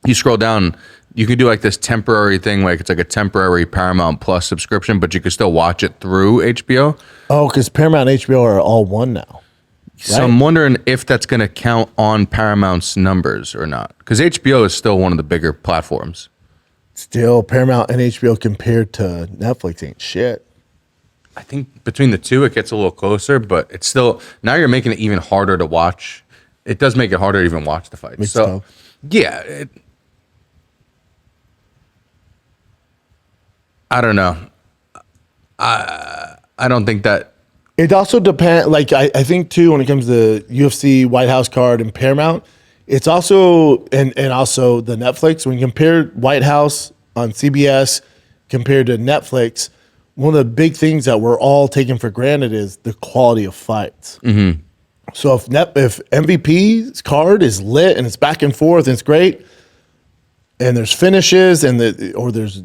you scroll down. You can do like this temporary thing, like it's like a temporary Paramount Plus subscription, but you can still watch it through HBO. Oh, because Paramount and HBO are all one now. Right? So I'm wondering if that's going to count on Paramount's numbers or not, because HBO is still one of the bigger platforms. Still, Paramount and HBO compared to Netflix ain't shit. I think between the two, it gets a little closer, but it's still, now you're making it even harder to watch. It does make it harder to even watch the fight. Makes So, yeah. I don't know. I don't think that. It also depends. Like I think too, when it comes to UFC, White House card, and Paramount, it's also and also the Netflix. When you compare White House on CBS compared to Netflix, one of the big things that we're all taking for granted is the quality of fights. Mm-hmm. So if MVP's card is lit and it's back and forth and it's great, and there's finishes or there's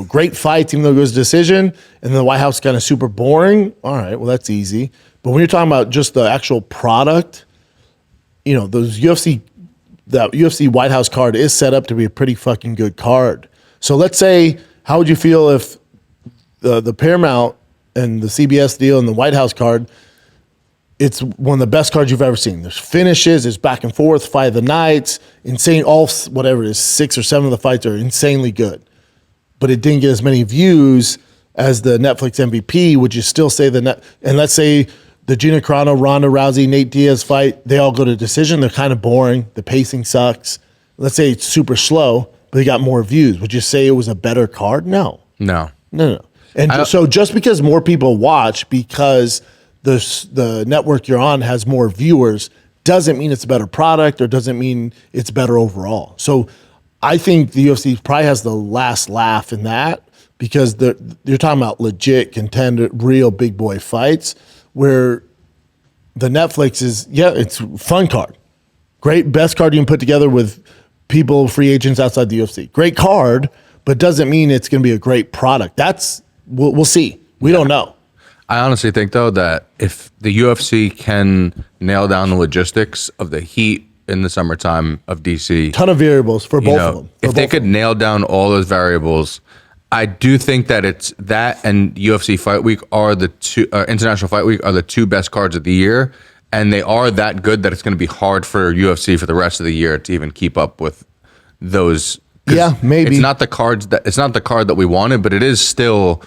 great fights even though it goes to decision, and then the White House is kind of super boring. All right, well that's easy. But when you're talking about just the actual product, those that UFC White House card is set up to be a pretty fucking good card. So let's say, how would you feel if the Paramount and the CBS deal and the White House card, it's one of the best cards you've ever seen. There's finishes, there's back and forth, fight of the nights, insane, whatever it is, 6 or 7 of the fights are insanely good. But it didn't get as many views as the Netflix MVP. Would you still say and let's say the Gina Carano, Ronda Rousey, Nate Diaz fight, they all go to decision. They're kind of boring. The pacing sucks. Let's say it's super slow, but they got more views. Would you say it was a better card? No. No. And so just because more people watch because the network you're on has more viewers doesn't mean it's a better product or doesn't mean it's better overall. So I think the UFC probably has the last laugh in that because you're talking about legit contender, real big boy fights where the Netflix is, it's a fun card. Great, best card you can put together with people, free agents outside the UFC. Great card, but doesn't mean it's going to be a great product. We'll see. We don't know. I honestly think, though, that if the UFC can nail down the logistics of the heat in the summertime of DC, ton of variables for both of them. If they could nail down all those variables, I do think that it's that and UFC Fight Week are the two, International Fight Week are the two best cards of the year, and they are that good that it's going to be hard for UFC for the rest of the year to even keep up with those. Yeah, maybe it's not the card that we wanted, but it is still.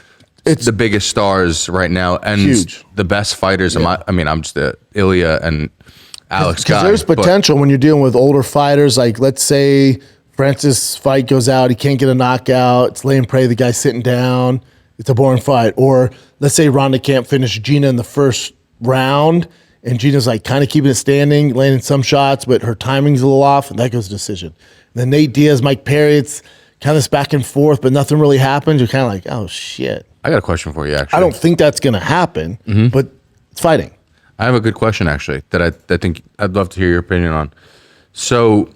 It's the biggest stars right now and huge. The best fighters. Yeah. I'm just Ilya and Alex guy. Because there's potential when you're dealing with older fighters. Like, let's say Francis' fight goes out, he can't get a knockout. It's lay and pray, the guy's sitting down. It's a boring fight. Or let's say Ronda can't finish Gina in the first round, and Gina's like kind of keeping it standing, landing some shots, but her timing's a little off, and that goes to decision. And then Nate Diaz, Mike Perry, it's kind of this back and forth, but nothing really happens. You're kind of like, oh, shit. I got a question for you, actually. I don't think that's going to happen, but it's fighting. I have a good question, actually, that I think I'd love to hear your opinion on. So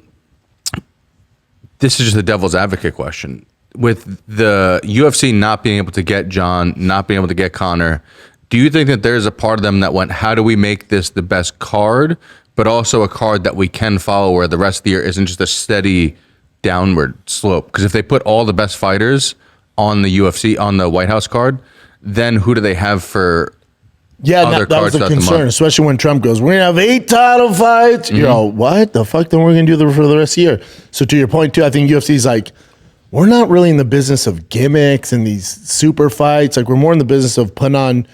this is just a devil's advocate question. With the UFC not being able to get Jon, not being able to get Conor, do you think that there's a part of them that went, how do we make this the best card, but also a card that we can follow where the rest of the year isn't just a steady downward slope? Because if they put all the best fighters on the UFC, on the White House card, then who do they have for other that cards? was a concern, especially when Trump goes, we're going to have 8 title fights. Mm-hmm. You're all, what the fuck? Then we're going to do for the rest of the year. So to your point, too, I think UFC's like, we're not really in the business of gimmicks and these super fights. Like, we're more in the business of putting on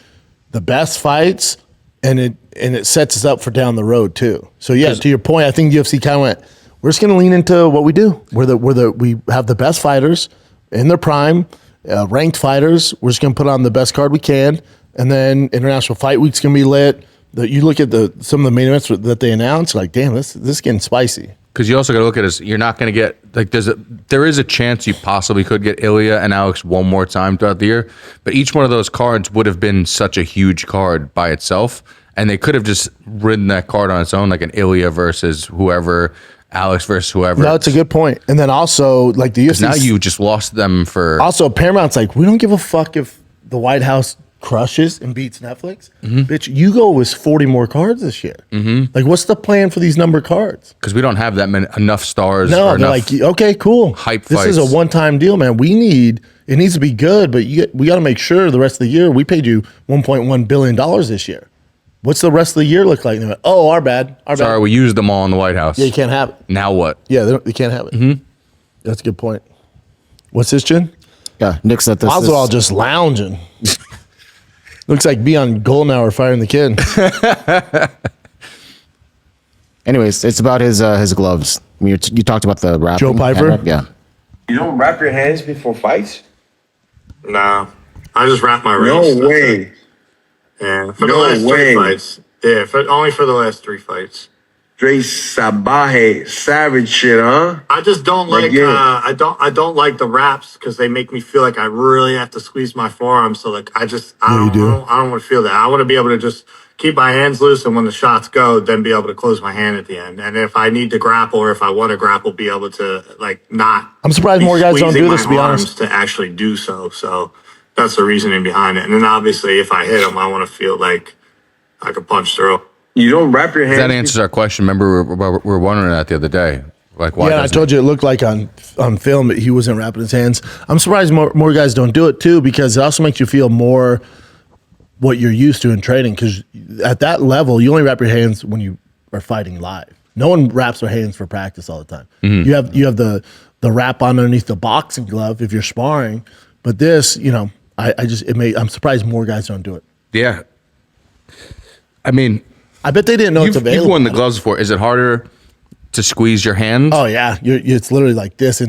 the best fights, and it sets us up for down the road, too. So, yeah, to your point, I think UFC kind of went, we're just going to lean into what we do. We have the best fighters in their prime, ranked fighters. We're just going to put on the best card we can, and then International Fight Week's going to be lit. You look at some of the main events that they announced, like, damn, this is getting spicy. Because you also got to look at it, you're not going to get, like, there is a chance you possibly could get Ilya and Alex one more time throughout the year, but each one of those cards would have been such a huge card by itself, and they could have just ridden that card on its own, like an Ilya versus whoever, Alex versus whoever. No, it's a good point. And then also, like, the UFC. Now you just lost them for. Also, Paramount's like, we don't give a fuck if the White House crushes and beats Netflix. Mm-hmm. Bitch, Yugo was 40 more cards this year. Mm-hmm. Like, what's the plan for these number cards? Because we don't have that many enough stars. No, they're like, okay, cool. Hype this fights. Is a one-time deal, man. It needs to be good, but we got to make sure the rest of the year, we paid you $1.1 billion this year. What's the rest of the year look like? Went, oh, our bad. Sorry, we used them all in the White House. Yeah, you can't have it. Now what? Yeah, they can't have it. Mm-hmm. That's a good point. What's this, Chin? Yeah, Nick said this. Oswald just lounging. Looks like Beyond Goldenhour firing the kid. Anyways, it's about his gloves. I mean, you talked about the wrapping. Joe Piper? Yeah. You don't wrap your hands before fights? No. I just wrap my wrists. No way. Yeah, for the last 3 fights. Yeah, only for the last 3 fights. Straight sabaje, savage shit, huh? I just don't like I don't like the wraps because they make me feel like I really have to squeeze my forearm. So like I don't want to feel that. I want to be able to just keep my hands loose, and when the shots go, then be able to close my hand at the end. And if I need to grapple or if I want to grapple, be able to like not. I'm surprised more guys don't do this, to be honest. To actually do so. So that's the reasoning behind it. And then obviously, if I hit them, I want to feel like I could punch through. You don't wrap your hands. That answers our question. Remember, we were wondering that the other day. Like, why? Yeah, I told you it looked like on film that he wasn't wrapping his hands. I'm surprised more guys don't do it too, because it also makes you feel more what you're used to in training. Because at that level, you only wrap your hands when you are fighting live. No one wraps their hands for practice all the time. You have the wrap underneath the boxing glove if you're sparring, but this, I'm surprised more guys don't do it. Yeah. I mean, I bet they didn't know it's available. You've worn the gloves before. Is it harder to squeeze your hand? Oh yeah, it's literally like this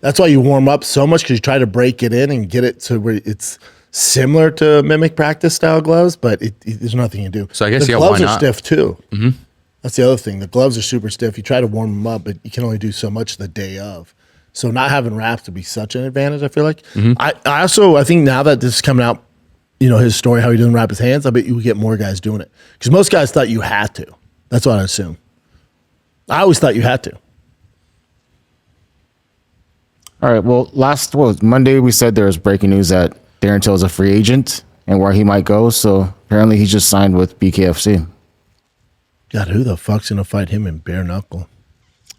that's why you warm up so much, because you try to break it in and get it to where it's similar to mimic practice style gloves, but there's nothing you do. So I guess the why gloves not? are stiff too. That's the other thing. The gloves are super stiff. You try to warm them up, but you can only do so much the day of. So not having wraps would be such an advantage, I feel like. I think now that this is coming out, his story, how he doesn't wrap his hands, I bet you would get more guys doing it. Because most guys thought you had to. That's what I assume. I always thought you had to. All right. Well, Monday we said there was breaking news that Darren Till is a free agent and where he might go. So apparently he just signed with BKFC. God, who the fuck's gonna fight him in bare knuckle?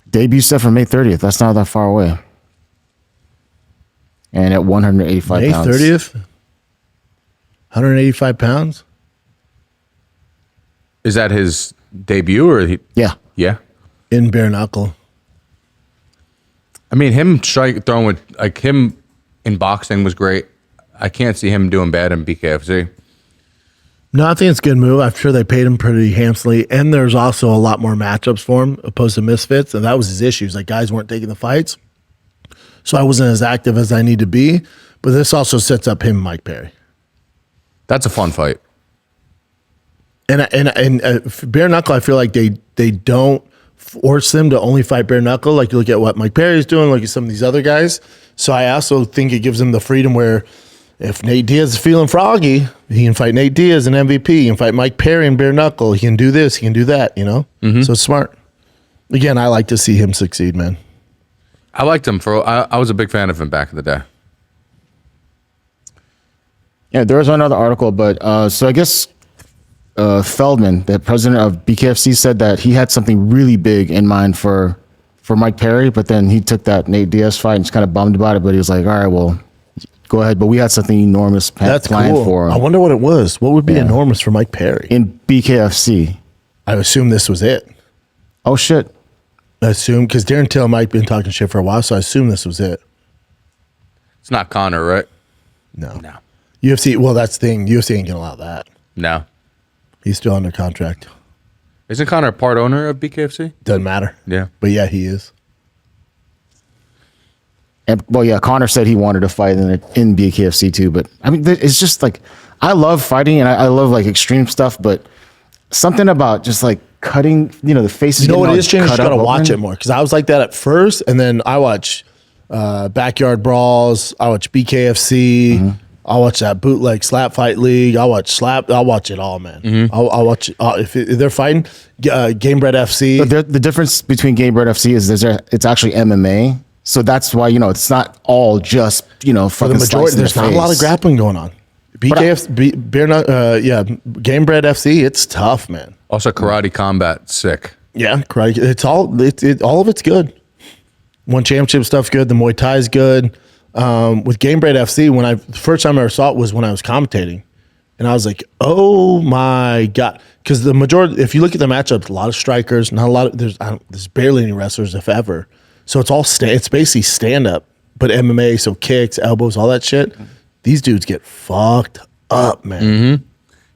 Debut set for May 30th. That's not that far away. And at 185 pounds. May 30th? 185 pounds? Is that his debut or Yeah. Yeah. In bare knuckle. I mean, him throwing with him in boxing was great. I can't see him doing bad in BKFC. No, I think it's a good move. I'm sure they paid him pretty handsomely. And there's also a lot more matchups for him opposed to misfits. And that was his issues. Like, guys weren't taking the fights. So I wasn't as active as I need to be. But this also sets up him and Mike Perry. That's a fun fight. And bare knuckle, I feel like they don't force them to only fight bare knuckle. Like, you look at what Mike Perry's doing, look at some of these other guys. So I also think it gives them the freedom where if Nate Diaz is feeling froggy, he can fight Nate Diaz in MVP. He can fight Mike Perry in bare knuckle. He can do this. He can do that, So it's smart. Again, I like to see him succeed, man. I liked him I was a big fan of him back in the day. Yeah, there was another article, but so I guess Feldman, the president of BKFC, said that he had something really big in mind for Mike Perry, but then he took that Nate Diaz fight and just kind of bummed about it. But he was like, all right, well, go ahead. But we had something enormous planned for him. I wonder what it was. What would be enormous for Mike Perry? In BKFC. I assume this was it. Oh, shit. I assume, because Darren Till might have been talking shit for a while, so I assume this was it. It's not Conor, right? No. UFC, well, that's the thing. UFC ain't going to allow that. No. He's still under contract. Isn't Conor a part owner of BKFC? Doesn't matter. Yeah. But yeah, he is. And, Conor said he wanted to fight in BKFC too. But I mean, it's just like, I love fighting and I love like extreme stuff, but something about just like cutting, the faces. You know what it is, James? You just got to watch it more. Because I was like that at first, and then I watch Backyard Brawls. I watch BKFC. Mm-hmm. I watch that bootleg slap fight league. I watch it all, man. Mm-hmm. I'll watch if they're fighting Gamebred FC. But the difference between Gamebred FC is it's actually MMA. So that's why it's not all just for the majority. There's not a lot of grappling going on. Gamebred FC. It's tough, man. Also, Karate Combat, sick. Yeah, karate. It's all of it's good. One championship stuff's good. The Muay Thai is good. With Gamebred FC, the first time I ever saw it was when I was commentating, and I was like, "Oh my god!" Because the majority, if you look at the matchups, a lot of strikers, not a lot of there's barely any wrestlers, if ever. So it's all it's basically stand up, but MMA, so kicks, elbows, all that shit. These dudes get fucked up, man. Mm-hmm.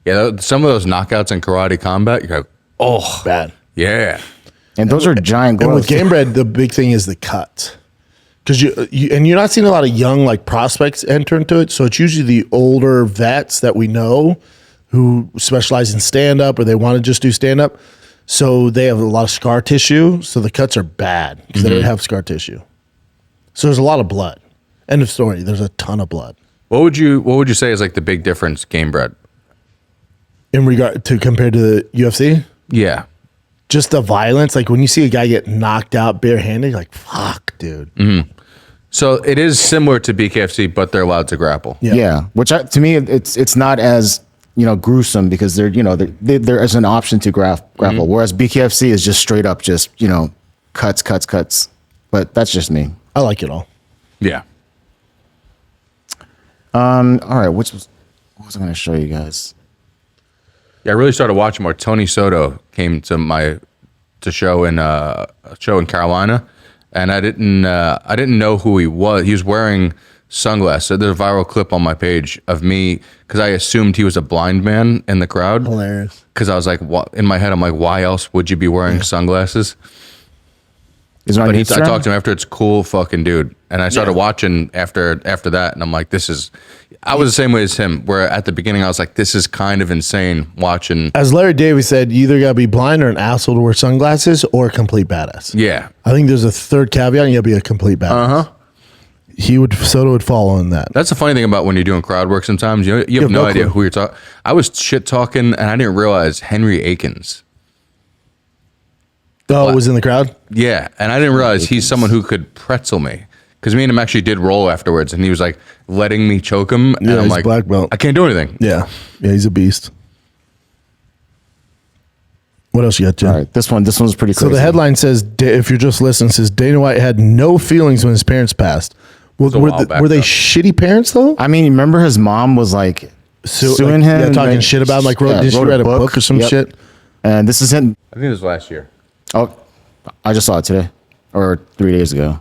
Yeah, some of those knockouts in Karate Combat, you go, oh, bad. Yeah, and those are giant gloves. And with Gamebred, the big thing is the cuts. Because you're not seeing a lot of young like prospects enter into it, so it's usually the older vets that we know who specialize in stand up or they want to just do stand up. So they have a lot of scar tissue, so the cuts are bad because they don't have scar tissue. So there's a lot of blood. End of story. There's a ton of blood. What would you say is like the big difference, Gamebred, in regard to compared to the UFC? Yeah. Just the violence, like when you see a guy get knocked out barehanded, you're like, fuck, dude. Mm-hmm. So it is similar to BKFC, but they're allowed to grapple. Yeah. Which to me, it's not as gruesome because there is an option to grapple, whereas BKFC is just straight up just cuts. But that's just me. I like it all. Yeah. All right, what was I going to show you guys? Yeah, I really started watching more. Tony Soto came to show in a show in Carolina, and I didn't know who he was. He was wearing sunglasses. So there's a viral clip on my page of me because I assumed he was a blind man in the crowd. Hilarious. Because I was like, in my head, I'm like, why else would you be wearing sunglasses? Is it on Instagram? I talked to him after. It's cool fucking dude. And I started watching after that, and I'm like, I was the same way as him, where at the beginning I was like, this is kind of insane watching. As Larry David said, you either got to be blind or an asshole to wear sunglasses or a complete badass. Yeah. I think there's a third caveat, you got to be a complete badass. Soto would follow in that. That's the funny thing about when you're doing crowd work sometimes. You have no idea who you're talking. I was shit talking, and I didn't realize Henry Akins. Oh, was in the crowd? Yeah, and I didn't realize he's someone who could pretzel me. Because me and him actually did roll afterwards, and he was like letting me choke him, and I'm like, black belt. I can't do anything. Yeah, he's a beast. What else you got, Jim? All right, this one's pretty crazy. So the headline says, if you're just listening, says Dana White had no feelings when his parents passed. Were they shitty parents though? I mean, remember his mom was like suing him, yeah, talking shit about him, like did she write a book or some shit? And this is him. I think it was last year. Oh, I just saw it today or 3 days ago.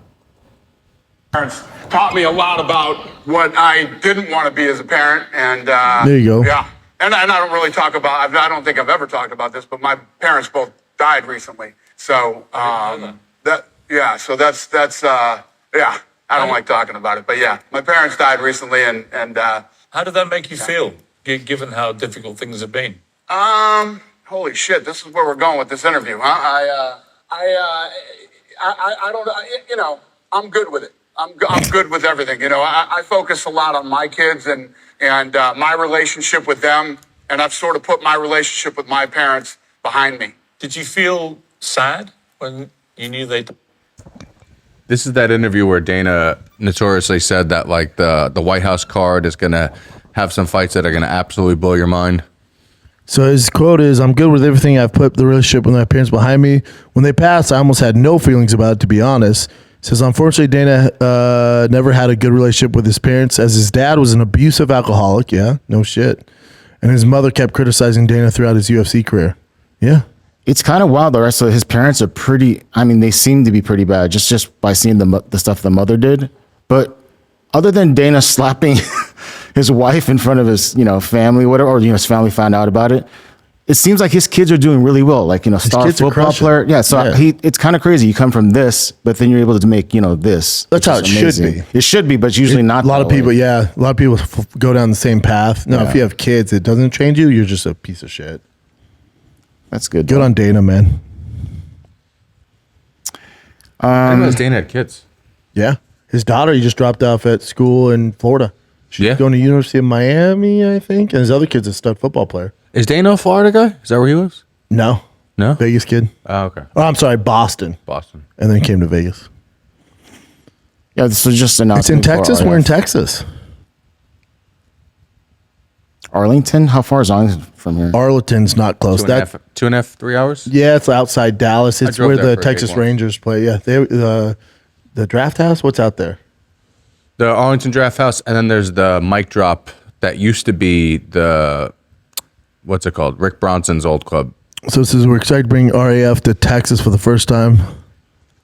Parents taught me a lot about what I didn't want to be as a parent, and there you go. Yeah, and I don't really talk about. I don't think I've ever talked about this, but my parents both died recently. So So that's yeah. I don't like talking about it, but yeah, my parents died recently, and how did that make you feel, given how difficult things have been? Holy shit, this is where we're going with this interview, huh? I don't, I'm good with it. I'm good with everything. I focus a lot on my kids and my relationship with them, and I've sort of put my relationship with my parents behind me. Did you feel sad when you knew they? This is that interview where Dana notoriously said that like the White House card is gonna have some fights that are gonna absolutely blow your mind. So his quote is, "I'm good with everything. I've put the relationship with my parents behind me. When they passed, I almost had no feelings about it, to be honest." He says, unfortunately, Dana never had a good relationship with his parents, as his dad was an abusive alcoholic. Yeah, no shit. And his mother kept criticizing Dana throughout his UFC career. Yeah. It's kind of wild. The rest of his parents are pretty, they seem to be pretty bad just by seeing the stuff the mother did. But other than Dana slapping his wife in front of his, family, whatever, or, his family found out about it, it seems like his kids are doing really well. Like, star football player. Yeah. So it's kind of crazy. You come from this, but then you're able to make, this. That's how it should be. It should be, but it's usually not. A lot of people go down the same path. No, if you have kids, it doesn't change you. You're just a piece of shit. That's good. Good on Dana, man. I didn't know Dana had kids. Yeah. His daughter, he just dropped off at school in Florida. She's going to University of Miami, I think. And his other kid's a stud football player. Is Dana a Florida guy? Is that where he lives? No. Vegas kid. Oh, okay. Oh, I'm sorry, Boston. And then came to Vegas. Yeah, this was just announced. It's in Texas. We're in Texas. Arlington? How far is Arlington from here? Arlington's not close. 2.5, 3 hours? Yeah, it's outside Dallas. It's where the Texas Rangers play. Yeah, the draft house. What's out there? The Arlington Draft House, and then there's the mic drop that used to be the, what's it called? Rick Bronson's old club. So this is, we're excited to bring RAF to Texas for the first time.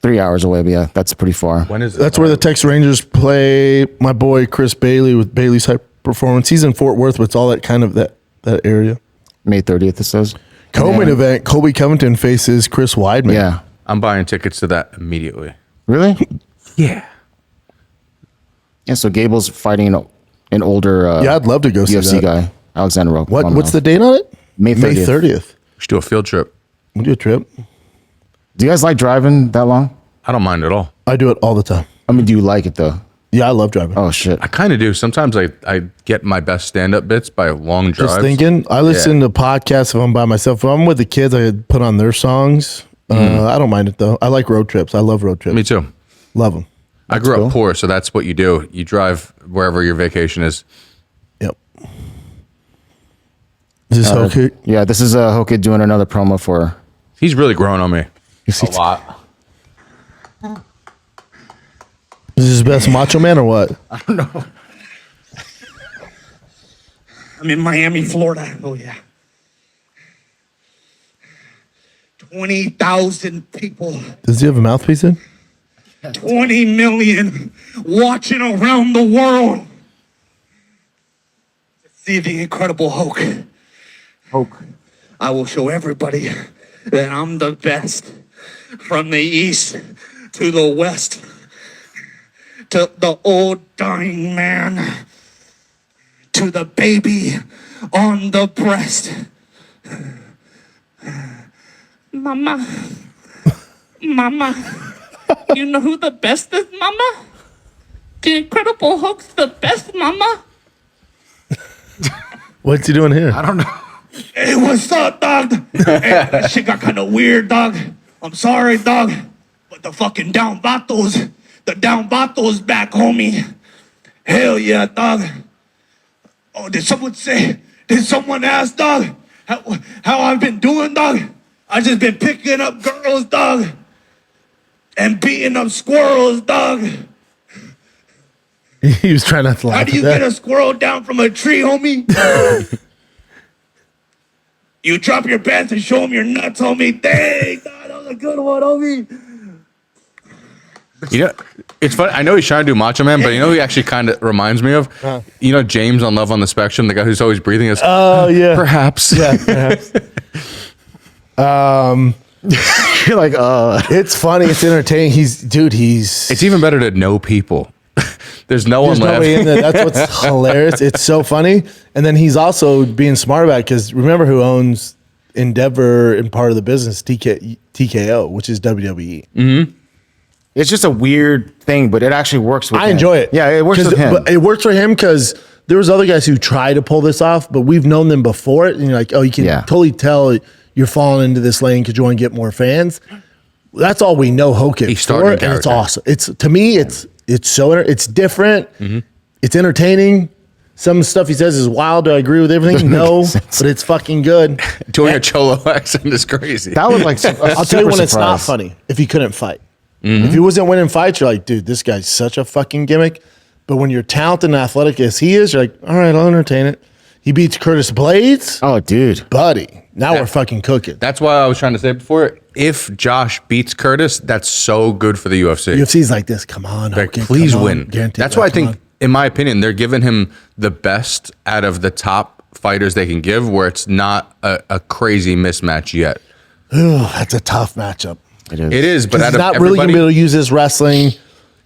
3 hours away, but yeah, that's pretty far. When is it? That's where the Texas Rangers play. My boy Chris Bailey with Bailey's High Performance. He's in Fort Worth, but it's all that kind of that area. May 30th, it says. Co-main event, Colby Covington faces Chris Weidman. Yeah. I'm buying tickets to that immediately. Really? Yeah. Yeah, so Gable's fighting an older I'd love to go see UFC that. guy, Alexander Romanov. What's the date on it? May 30th. We should do a field trip. We'll do a trip. Do you guys like driving that long? I don't mind at all. I do it all the time. Do you like it though? Yeah, I love driving. Oh shit. I kind of do. Sometimes I get my best stand-up bits by long drives. Just thinking. I listen to podcasts if I'm by myself. If I'm with the kids, I put on their songs. I don't mind it though. I like road trips. I love road trips. Me too. Love them. I grew up poor, so that's what you do. You drive wherever your vacation is. Yep. Is this Hokit? Yeah, this is Hokit doing another promo for. He's really growing on me. A lot. Is this his best Macho Man or what? I don't know. I'm in Miami, Florida. Oh, yeah. 20,000 people. Does he have a mouthpiece in? 20 million watching around the world. See the incredible Hulk. I will show everybody that I'm the best. From the east to the west to the old dying man to the baby on the breast. Mama, you know who the best is, Mama? The Incredible Hulk's the best, Mama. What's he doing here? I don't know. Hey, what's up, dog? Hey, that shit got kind of weird, dog. I'm sorry, dog. But the fucking down vatos back, homie. Hell yeah, dog. Oh, did someone ask, dog, how I've been doing, dog? I just been picking up girls, dog. And beating up squirrels, dog. He was trying not to laugh. How do you get a squirrel down from a tree, homie? You drop your pants and show him your nuts, homie. Dang, that was a good one, homie. You know, it's funny. I know he's trying to do Macho Man, but you know who he actually kind of reminds me of? You know James on Love on the Spectrum, the guy who's always breathing his... Oh, yeah. Perhaps. Yeah, perhaps. You're like, It's funny. It's entertaining. It's even better to know people. There's no one left. Nobody in there. That's what's hilarious. It's so funny. And then he's also being smart about it because remember who owns Endeavor and part of the business, TKO, which is WWE. Mm-hmm. It's just a weird thing, but it actually works with him. I enjoy it. Yeah, it works with him. But it works for him because there was other guys who try to pull this off, but we've known them before it. And you're like, oh, you can totally tell you're falling into this lane because you want to get more fans. That's all we know Hokit for, and it's awesome. To me, it's different. Mm-hmm. It's entertaining. Some stuff he says is wild. Do I agree with everything? No, but it's fucking good. Doing a Cholo accent is crazy. That was like I'll tell you when it's not funny. If he couldn't fight. Mm-hmm. If he wasn't winning fights, you're like, dude, this guy's such a fucking gimmick. But when you're talented and athletic as he is, you're like, all right, I'll entertain it. He beats Curtis Blaydes. Oh, dude. Buddy. Now we're fucking cooking. That's why I was trying to say before, if Josh beats Curtis, that's so good for the UFC. UFC's like this. Come on. Like, Hokit, please come on. win. Guaranteed. That's why I think, in my opinion, they're giving him the best out of the top fighters they can give, where it's not a crazy mismatch yet. Ooh, that's a tough matchup. It is, but he's not really going to be able to use his wrestling.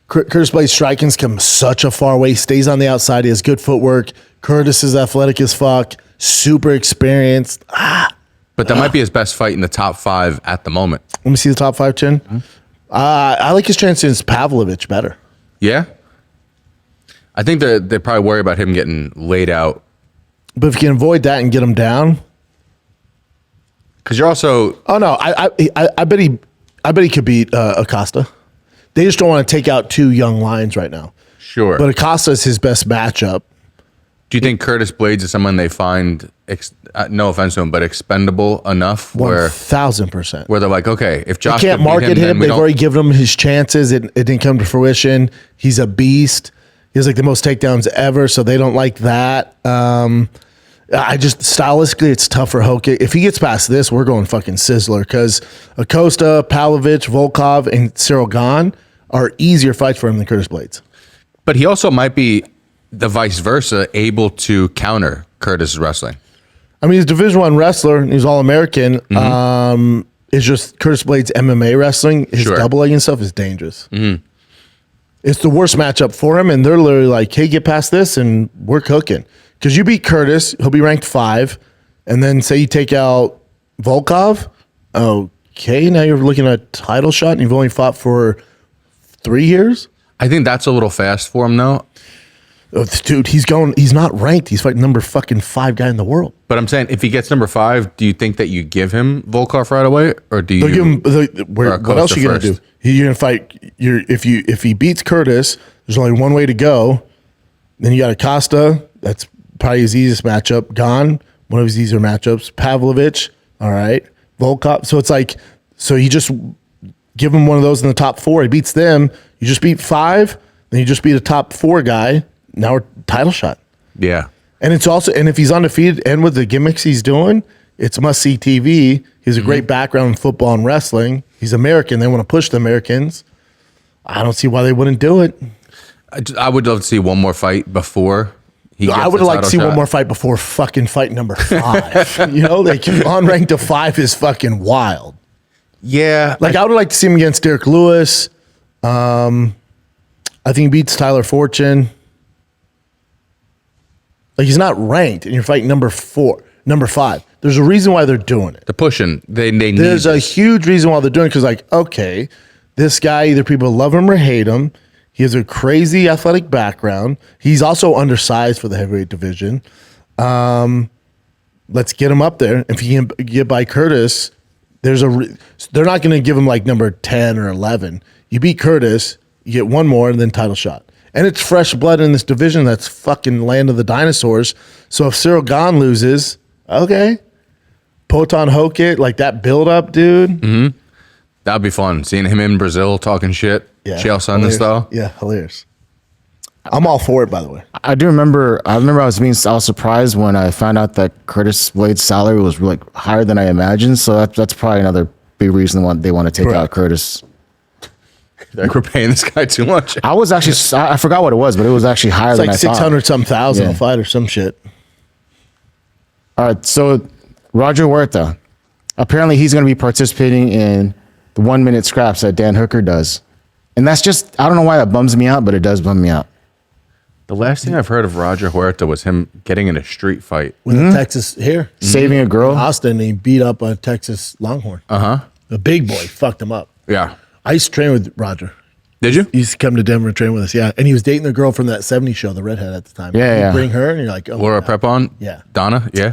Curtis Blaydes' striking's come such a far way. Stays on the outside. He has good footwork. Curtis is athletic as fuck. Super experienced. But that might be his best fight in the top 5 at the moment. Let me see the top 5, Chin. Mm-hmm. I like his chances against Pavlovich better. Yeah? I think they probably worry about him getting laid out. But if you can avoid that and get him down. Because you're also... Oh, no. I bet he could beat Acosta. They just don't want to take out 2 young lions right now. Sure. But Acosta is his best matchup. Do you think Curtis Blaydes is someone they find, no offense to him, but expendable enough 1,000%. Where they're like, okay, if Josh they can't market him, they've already given him his chances. It didn't come to fruition. He's a beast. He has like the most takedowns ever, so they don't like that. I just stylistically, it's tough for Hokit. If he gets past this, we're going fucking sizzler because Acosta, Pavlovich, Volkov, and Cyril Gane are easier fights for him than Curtis Blaydes. But he also might be the vice versa, able to counter Curtis' wrestling. I mean, he's a Division I wrestler. And he's All-American. Mm-hmm. It's just Curtis Blaydes' MMA wrestling, his double leg and stuff is dangerous. Mm-hmm. It's the worst matchup for him, and they're literally like, hey, get past this, and we're cooking. Because you beat Curtis, he'll be ranked 5, and then say you take out Volkov, okay, now you're looking at a title shot, and you've only fought for 3 years? I think that's a little fast for him, though. Oh, dude, he's not ranked. He's fighting number fucking 5 guy in the world. But I'm saying, if he gets number 5, do you think that you give him Volkov right away, or do you? Give him, what else are you gonna do? You're gonna fight. If he beats Curtis, there's only one way to go. Then you got Acosta. That's probably his easiest matchup. Gane, one of his easier matchups. Pavlovich, all right. Volkov. So it's like, so you just give him one of those in the top 4. He beats them. You just beat 5. Then you just beat a top 4 guy. Now we're title shot. Yeah. And it's also, and if he's undefeated and with the gimmicks he's doing, it's must-see TV. He has a great background in football and wrestling. He's American. They want to push the Americans. I don't see why they wouldn't do it. I would love to see one more fight before he gets I would the like to title see shot. one more fight before fucking fight number 5. You know, like on rank to 5 is fucking wild. Yeah. Like I would like to see him against Derek Lewis. I think he beats Tyler Fortune. Like he's not ranked, and you're fighting number 5. There's a reason why they're doing it. They're pushing. They need There's a this. huge reason why they're doing it because, like, okay, this guy, either people love him or hate him. He has a crazy athletic background. He's also undersized for the heavyweight division. Let's get him up there. If you can get by Curtis, they're not going to give him like number 10 or 11. You beat Curtis, you get one more, and then title shot. And it's fresh blood in this division that's fucking land of the dinosaurs. So if Cyril Gahn loses, okay. Poton Hokit, like that build up, dude. Mm-hmm. That'd be fun. Seeing him in Brazil talking shit. Yeah. Chael Sonnen style. Yeah, hilarious. I'm all for it, by the way. I was surprised when I found out that Curtis Blaydes' salary was like higher than I imagined. So that's probably another big reason why they want to take out Curtis. Like we're paying this guy too much. I was actually, I forgot what it was, but it was actually higher It's than like I thought. 600 something thousand a fight or some shit. All right, so Roger Huerta, apparently he's going to be participating in the 1 minute scraps that Dan Hooker does. And that's just, I don't know why that bums me out, but it does bum me out. The last thing I've heard of Roger Huerta was him getting in a street fight. With a Texas here. Saving a girl. In Austin, he beat up a Texas Longhorn. Uh-huh. The big boy fucked him up. Yeah. I used to train with Roger. Did you? He used to come to Denver and train with us, yeah. And he was dating the girl from that 70s show, the redhead at the time. Yeah, You yeah. bring her, and you're like, oh. Laura Prepon? Yeah. Donna? Yeah.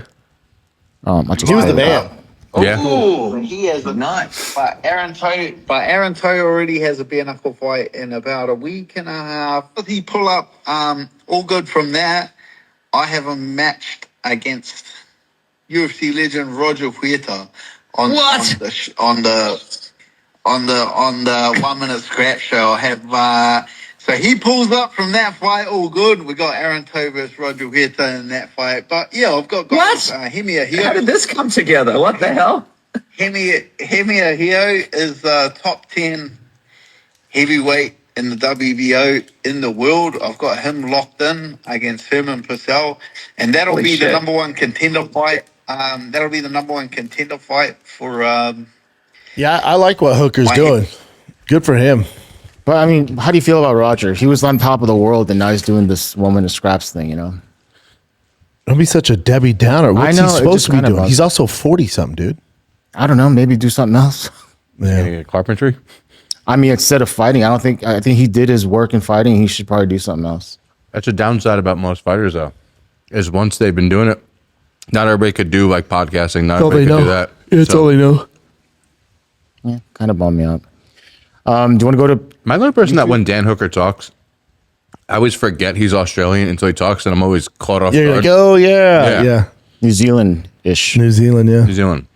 He was the man. Yeah. Ooh, he has a nice. But Aaron Toe already has a bare knuckle fight in about a week and a half. If he pull up, all good from that. I have him matched against UFC legend Roger Huerta on the 1 minute scratch show. I have so he pulls up from that fight, all good. We got Aaron Toe versus Roger Huerta in that fight. But yeah, I've got guys. Hemia here. How did this come together? What the hell? Hemia Hio is top 10 heavyweight in the WBO in the world. I've got him locked in against Herman Purcell, and that'll Holy be shit. the number one contender fight. That'll be the number one contender fight for. Yeah, I like what Hooker's doing. Good for him. But I mean, how do you feel about Roger? He was on top of the world, and now he's doing this 1 minute scraps thing, you know? Don't be such a Debbie Downer. What's I know, he it supposed just to be kinda doing? bugs- He's also 40-something, dude. I don't know, maybe do something else. Yeah. Carpentry? I mean, instead of fighting, I think he did his work in fighting. He should probably do something else. That's a downside about most fighters, though, is once they've been doing it, not everybody could do like podcasting. Not everybody could do that. It's all they know. Yeah, kind of bummed me out. Do you want to go to? Am I the only person that when Dan Hooker talks, I always forget he's Australian until he talks, and I'm always caught off Yeah, you're guard. like, oh, yeah. New Zealand-ish. New Zealand, yeah. New Zealand.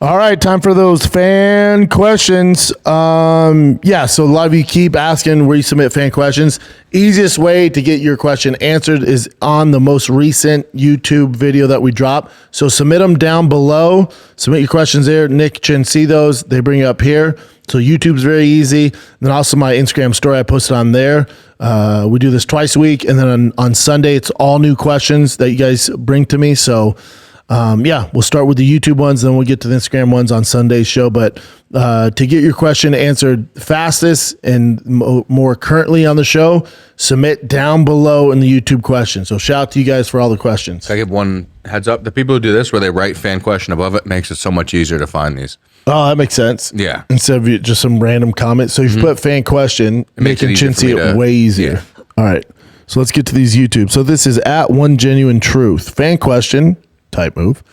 All right, time for those fan questions. So a lot of you keep asking where you submit fan questions. Easiest way to get your question answered is on the most recent YouTube video that we drop. So submit them down below. Submit your questions there. Nick can see those. They bring it up here. So YouTube's very easy. And then also my Instagram story, I posted on there. We do this twice a week. And then on Sunday, it's all new questions that you guys bring to me. So we'll start with the YouTube ones, then we'll get to the Instagram ones on Sunday's show. But to get your question answered fastest and more currently on the show, submit down below in the YouTube question. So shout out to you guys for all the questions. Can I give one heads up? The people who do this, where they write fan question above it, makes it so much easier to find these. Oh, that makes sense. Yeah. Instead of just some random comment. So if you put fan question, makes it making easier Chin for see me it to- way easier. All right. So let's get to these YouTube. So this is at One Genuine Truth. Fan question, type move.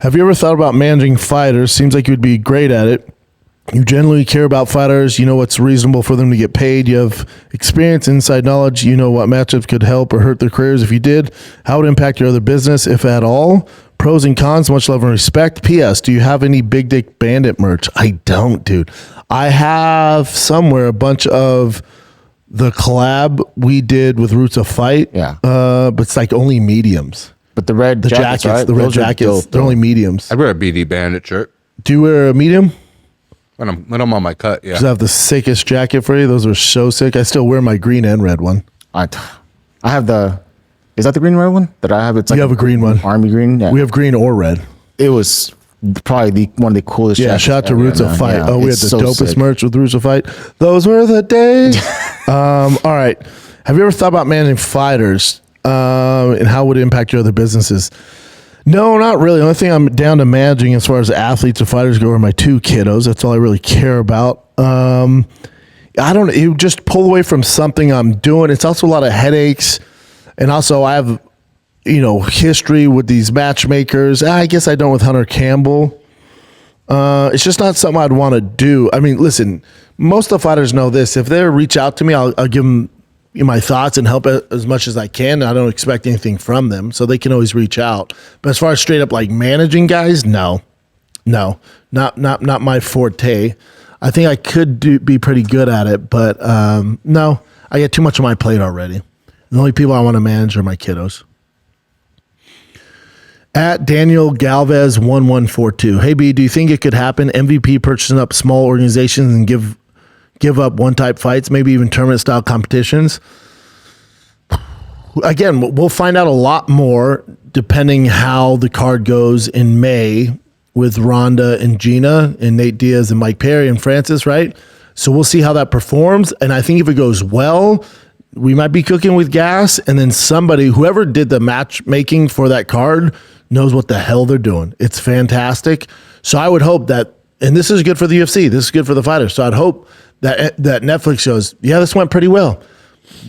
Have you ever thought about managing fighters? Seems like you would be great at it. You generally care about fighters. You know what's reasonable for them to get paid. You have experience, inside knowledge. You know what matchups could help or hurt their careers. If you did, how would it impact your other business, if at all? Pros and cons, much love and respect. P.S. Do you have any Big Dick Bandit merch? I don't, dude. I have somewhere a bunch of the collab we did with Roots of Fight. Yeah. But it's like only mediums. But the red jackets, right? The red Those are jackets, dope, they're only mediums. I wear a BD Bandit shirt Do you wear a medium? when I'm on my cut. Yeah. Because I have the sickest jacket for you. Those are so sick. I still wear my green and red one. I have the. Is that the green red one that I have? It's like You have a green one. Army green. Yeah. We have green or red. It was probably one of the coolest. Yeah, jackets shout out to ever, Roots of man. Fight. Yeah, Oh, we had it's the so dopest sick. merch with Roots of Fight. Those were the days. All right. Have you ever thought about managing fighters and how would it impact your other businesses? No, not really. The only thing I'm down to managing as far as athletes and fighters go are my 2 kiddos. That's all I really care about. I don't know. You just pull away from something I'm doing. It's also a lot of headaches. And also I have, history with these matchmakers. I guess I don't with Hunter Campbell. It's just not something I'd want to do. I mean, listen, most of the fighters know this. If they reach out to me, I'll give them my thoughts and help as much as I can. I don't expect anything from them, so they can always reach out. But as far as straight up like managing guys, no, not my forte. I think I could be pretty good at it, but no, I get too much on my plate already. The only people I want to manage are my kiddos. At Daniel Galvez 1142. Hey B, do you think it could happen? MVP purchasing up small organizations and give up one-type fights, maybe even tournament-style competitions? Again, we'll find out a lot more depending how the card goes in May with Ronda and Gina and Nate Diaz and Mike Perry and Francis, right? So we'll see how that performs. And I think if it goes well, we might be cooking with gas. And then whoever did the matchmaking for that card knows what the hell they're doing. It's fantastic. So I would hope that, and this is good for the UFC, this is good for the fighters. So I'd hope that Netflix goes, yeah, this went pretty well.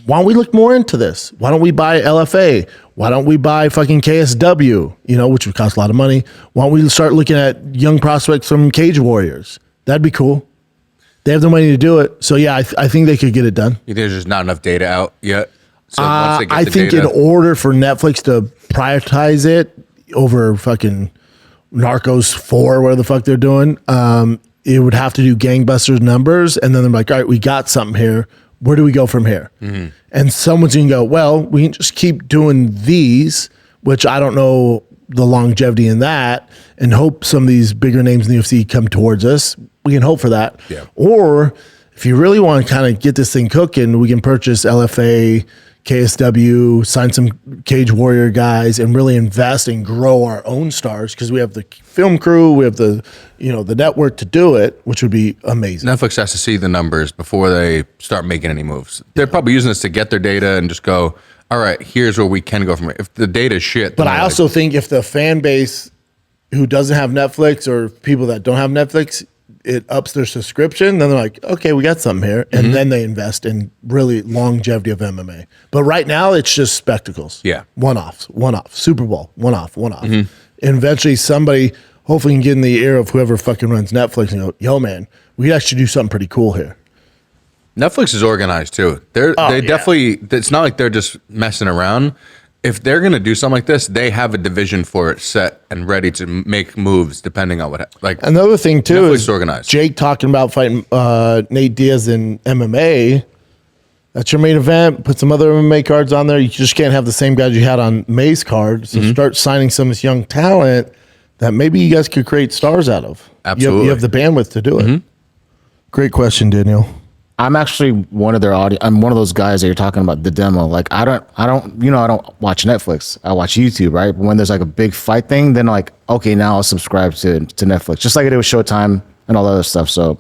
Why don't we look more into this? Why don't we buy LFA? Why don't we buy fucking KSW, which would cost a lot of money? Why don't we start looking at young prospects from Cage Warriors? That'd be cool. They have the money to do it. So yeah, I think they could get it done. You think there's just not enough data out yet? So once they get I the think data, in order for Netflix to prioritize it over fucking Narcos 4, whatever the fuck they're doing, it would have to do gangbusters numbers. And then they're like, all right, we got something here. Where do we go from here? Mm-hmm. And someone's going to go, well, we can just keep doing these, which I don't know the longevity in that, and hope some of these bigger names in the UFC come towards us. We can hope for that. Yeah. Or if you really want to kind of get this thing cooking, we can purchase LFA, KSW, sign some Cage Warrior guys, and really invest and grow our own stars because we have the film crew, we have the network to do it, which would be amazing. Netflix has to see the numbers before they start making any moves. They're probably using this to get their data and just go, all right, here's where we can go from here. If the data is shit. But I also think if the fan base who doesn't have Netflix or people that don't have Netflix, it ups their subscription, then they're like, okay, we got something here. And then they invest in really longevity of MMA. But right now, it's just spectacles. Yeah. One-off, Super Bowl, one-off. And eventually somebody hopefully can get in the ear of whoever fucking runs Netflix and go, yo, man, we actually do something pretty cool here. Netflix is organized too. They definitely, it's not like they're just messing around. If they're going to do something like this, they have a division for it set and ready to make moves depending on what, like. Another thing too Netflix is organized. Jake talking about fighting Nate Diaz in MMA. That's your main event. Put some other MMA cards on there. You just can't have the same guys you had on May's card. So start signing some of this young talent that maybe you guys could create stars out of. Absolutely. You have the bandwidth to do it. Great question, Daniel. I'm actually one of their audience. I'm one of those guys that you're talking about, the demo. Like I don't watch Netflix. I watch YouTube, right? But when there's like a big fight thing, then like, okay, now I'll subscribe to Netflix. Just like I did with Showtime and all that other stuff. So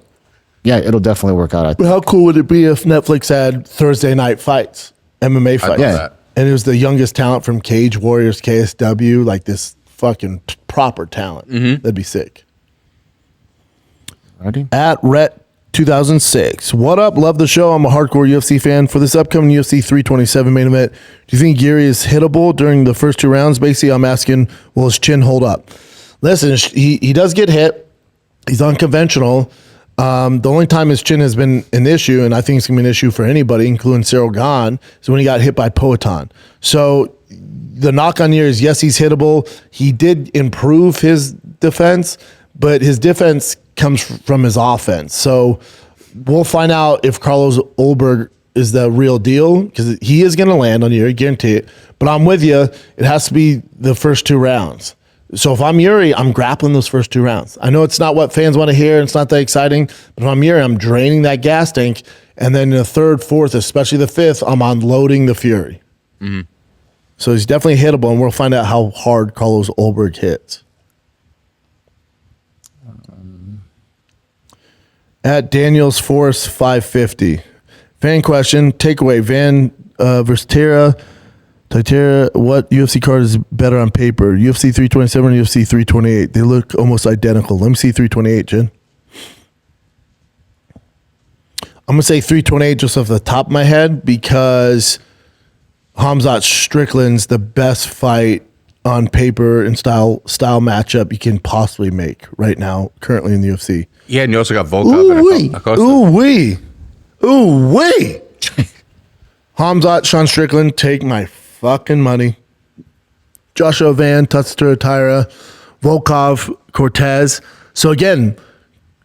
yeah, it'll definitely work out. I But think. how cool would it be if Netflix had Thursday night fights, MMA fights? that. And it was the youngest talent from Cage Warriors, KSW, like this fucking proper talent. That'd be sick. Ready? At Rhett 2006. What up? Love the show. I'm a hardcore UFC fan. For this upcoming UFC 327 main event, do you think Geary is hittable during the first 2 rounds? Basically, I'm asking, will his chin hold up? Listen, he does get hit. He's unconventional. The only time his chin has been an issue, and I think it's going to be an issue for anybody, including Cyril Gahn, is when he got hit by Poatan. So the knock on Yuri is, yes, he's hittable. He did improve his defense, but his defense comes from his offense. So we'll find out if Carlos Ulberg is the real deal, because he is going to land on Yuri, guarantee it. But I'm with you. It has to be the first 2 rounds. So if I'm Yuri, I'm grappling those first 2 rounds. I know it's not what fans want to hear. It's not that exciting. But if I'm Yuri, I'm draining that gas tank. And then in the 3rd, 4th, especially the 5th, I'm unloading the Fury. Mm-hmm. So he's definitely hittable, and we'll find out how hard Carlos Ulberg hits. At Daniels Force 550. Fan question, takeaway, Van versus Tara. What UFC card is better on paper? UFC 327 or UFC 328? They look almost identical. Let me see 328, Jen. I'm going to say 328 just off the top of my head, because Khamzat Strickland's the best fight on paper and style matchup you can possibly make right now, currently in the UFC. Yeah, and you also got Volkov and Acosta. Ooh wee. Khamzat, Sean Strickland, take my fucking money. Joshua Van, Tatsuro Taira, Volkov, Cortez. So again,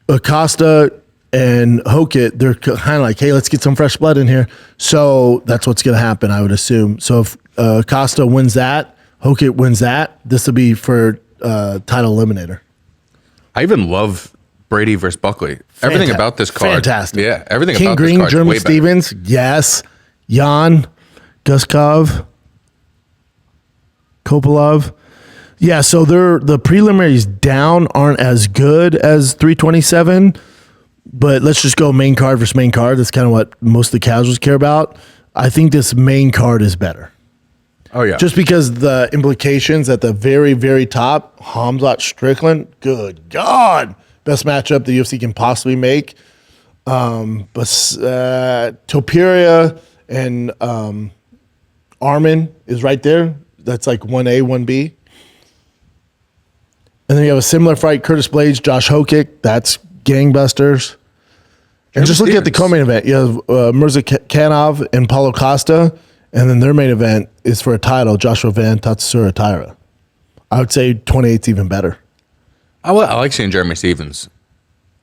Acosta and Hokit, they're kind of like, hey, let's get some fresh blood in here. So that's what's going to happen, I would assume. So if Acosta wins that, Hokit wins that, this will be for title eliminator. I even love Brady versus Buckley. Everything about this card. Fantastic. Yeah, everything King about Green, this card. Jeremy Stevens, yes. Jan, Guskov, Kopolov. Yeah, so the preliminaries down aren't as good as 327, but let's just go main card versus main card. That's kind of what most of the casuals care about. I think this main card is better. Oh, yeah. Just because the implications at the very, very top, Khamzat Strickland, good God. Best matchup the UFC can possibly make. But Topuria and Armin is right there. That's like 1A, 1B. And then you have a similar fight, Curtis Blaydes, Josh Hokit. That's gangbusters. And just look at the co-main event. You have Murzakanov and Paulo Costa. And then their main event is for a title, Joshua Van, Tatsuro Taira. I would say 28's even better. I like seeing Jeremy Stevens.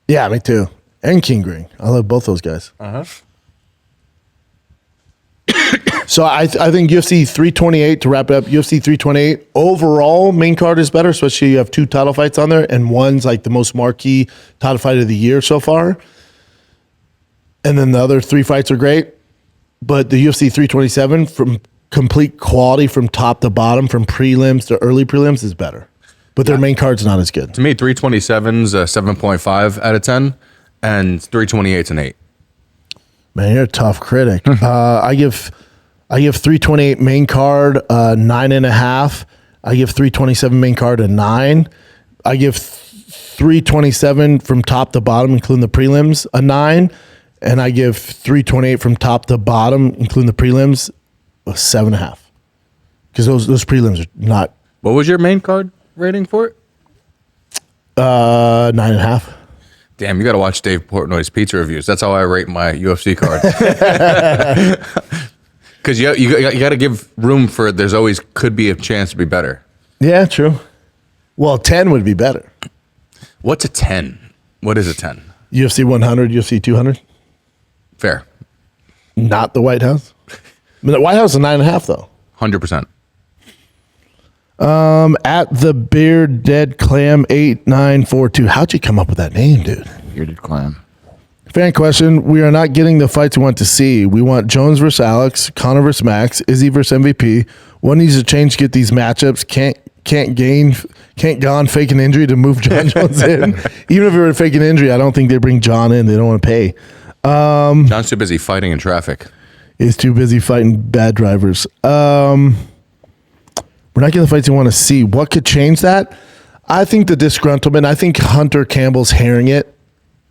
Yeah, me too. And King Green. I love both those guys. Uh-huh. So I think UFC 328, to wrap it up, UFC 328, overall, main card is better, especially you have 2 title fights on there, and one's like the most marquee title fight of the year so far. And then the other 3 fights are great. But the UFC 327, from complete quality from top to bottom, from prelims to early prelims, is better. But their main card's not as good. To me, 327's a 7.5 out of 10, and 328's an 8. Man, you're a tough critic. I give 328 main card 9.5. I give 327 main card a 9. I give 327 from top to bottom, including the prelims, a 9. And I give 328 from top to bottom, including the prelims, a 7.5. Because those prelims are not. What was your main card rating for it? 9.5. Damn, you got to watch Dave Portnoy's pizza reviews. That's how I rate my UFC card. Because you got to give room for there's always could be a chance to be better. Yeah, true. Well, 10 would be better. What's a 10? What is a 10? UFC 100, UFC 200. Fair. Not the White House. I mean, the White House is 9.5 though. 100%. At the Bearded Clam 8942. How'd you come up with that name, dude? Bearded Clam. Fan question. We are not getting the fights we want to see. We want Jones versus Alex, Conor versus Max, Izzy versus MVP. What needs to change to get these matchups? Can't go on fake an injury to move Jon Jones in. Even if it were a fake an injury, I don't think they bring Jon in. They don't want to pay. John's too busy fighting in traffic. He's too busy fighting bad drivers. We're not getting the fights you want to see. What could change that? I think the disgruntlement. I think Hunter Campbell's hearing it.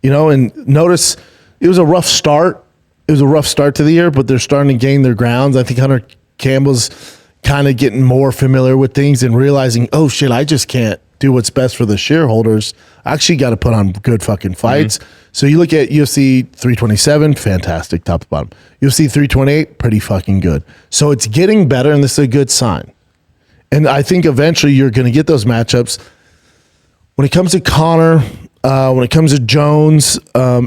And notice it was a rough start. It was a rough start to the year, but they're starting to gain their grounds. I think Hunter Campbell's kind of getting more familiar with things and realizing, oh shit, I just can't do what's best for the shareholders, actually got to put on good fucking fights. So you look at UFC 327, fantastic, top to bottom. UFC 328, pretty fucking good. So it's getting better, and this is a good sign. And I think eventually you're going to get those matchups. When it comes to Conor, when it comes to Jones,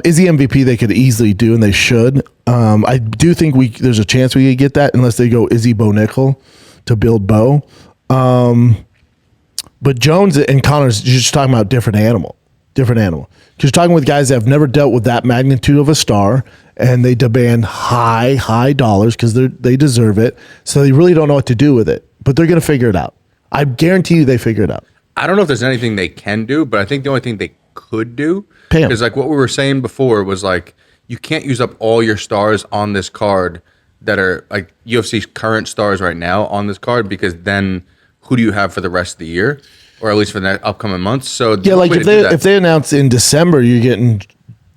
Izzy MVP they could easily do, and they should. I do think there's a chance we could get that unless they go Izzy Bo Nickel to build Bo. But Jones and Conor's, you're just talking about different animal. Because you're talking with guys that have never dealt with that magnitude of a star, and they demand high dollars because they deserve it. So they really don't know what to do with it. But they're going to figure it out. I guarantee you they figure it out. I don't know if there's anything they can do, but I think the only thing they could do Pam. is like what we were saying before was like you can't use up all your stars on this card that are like UFC's current stars right now on this card, because then who do you have for the rest of the year, or at least for the upcoming months? So yeah, like if they announce in December you're getting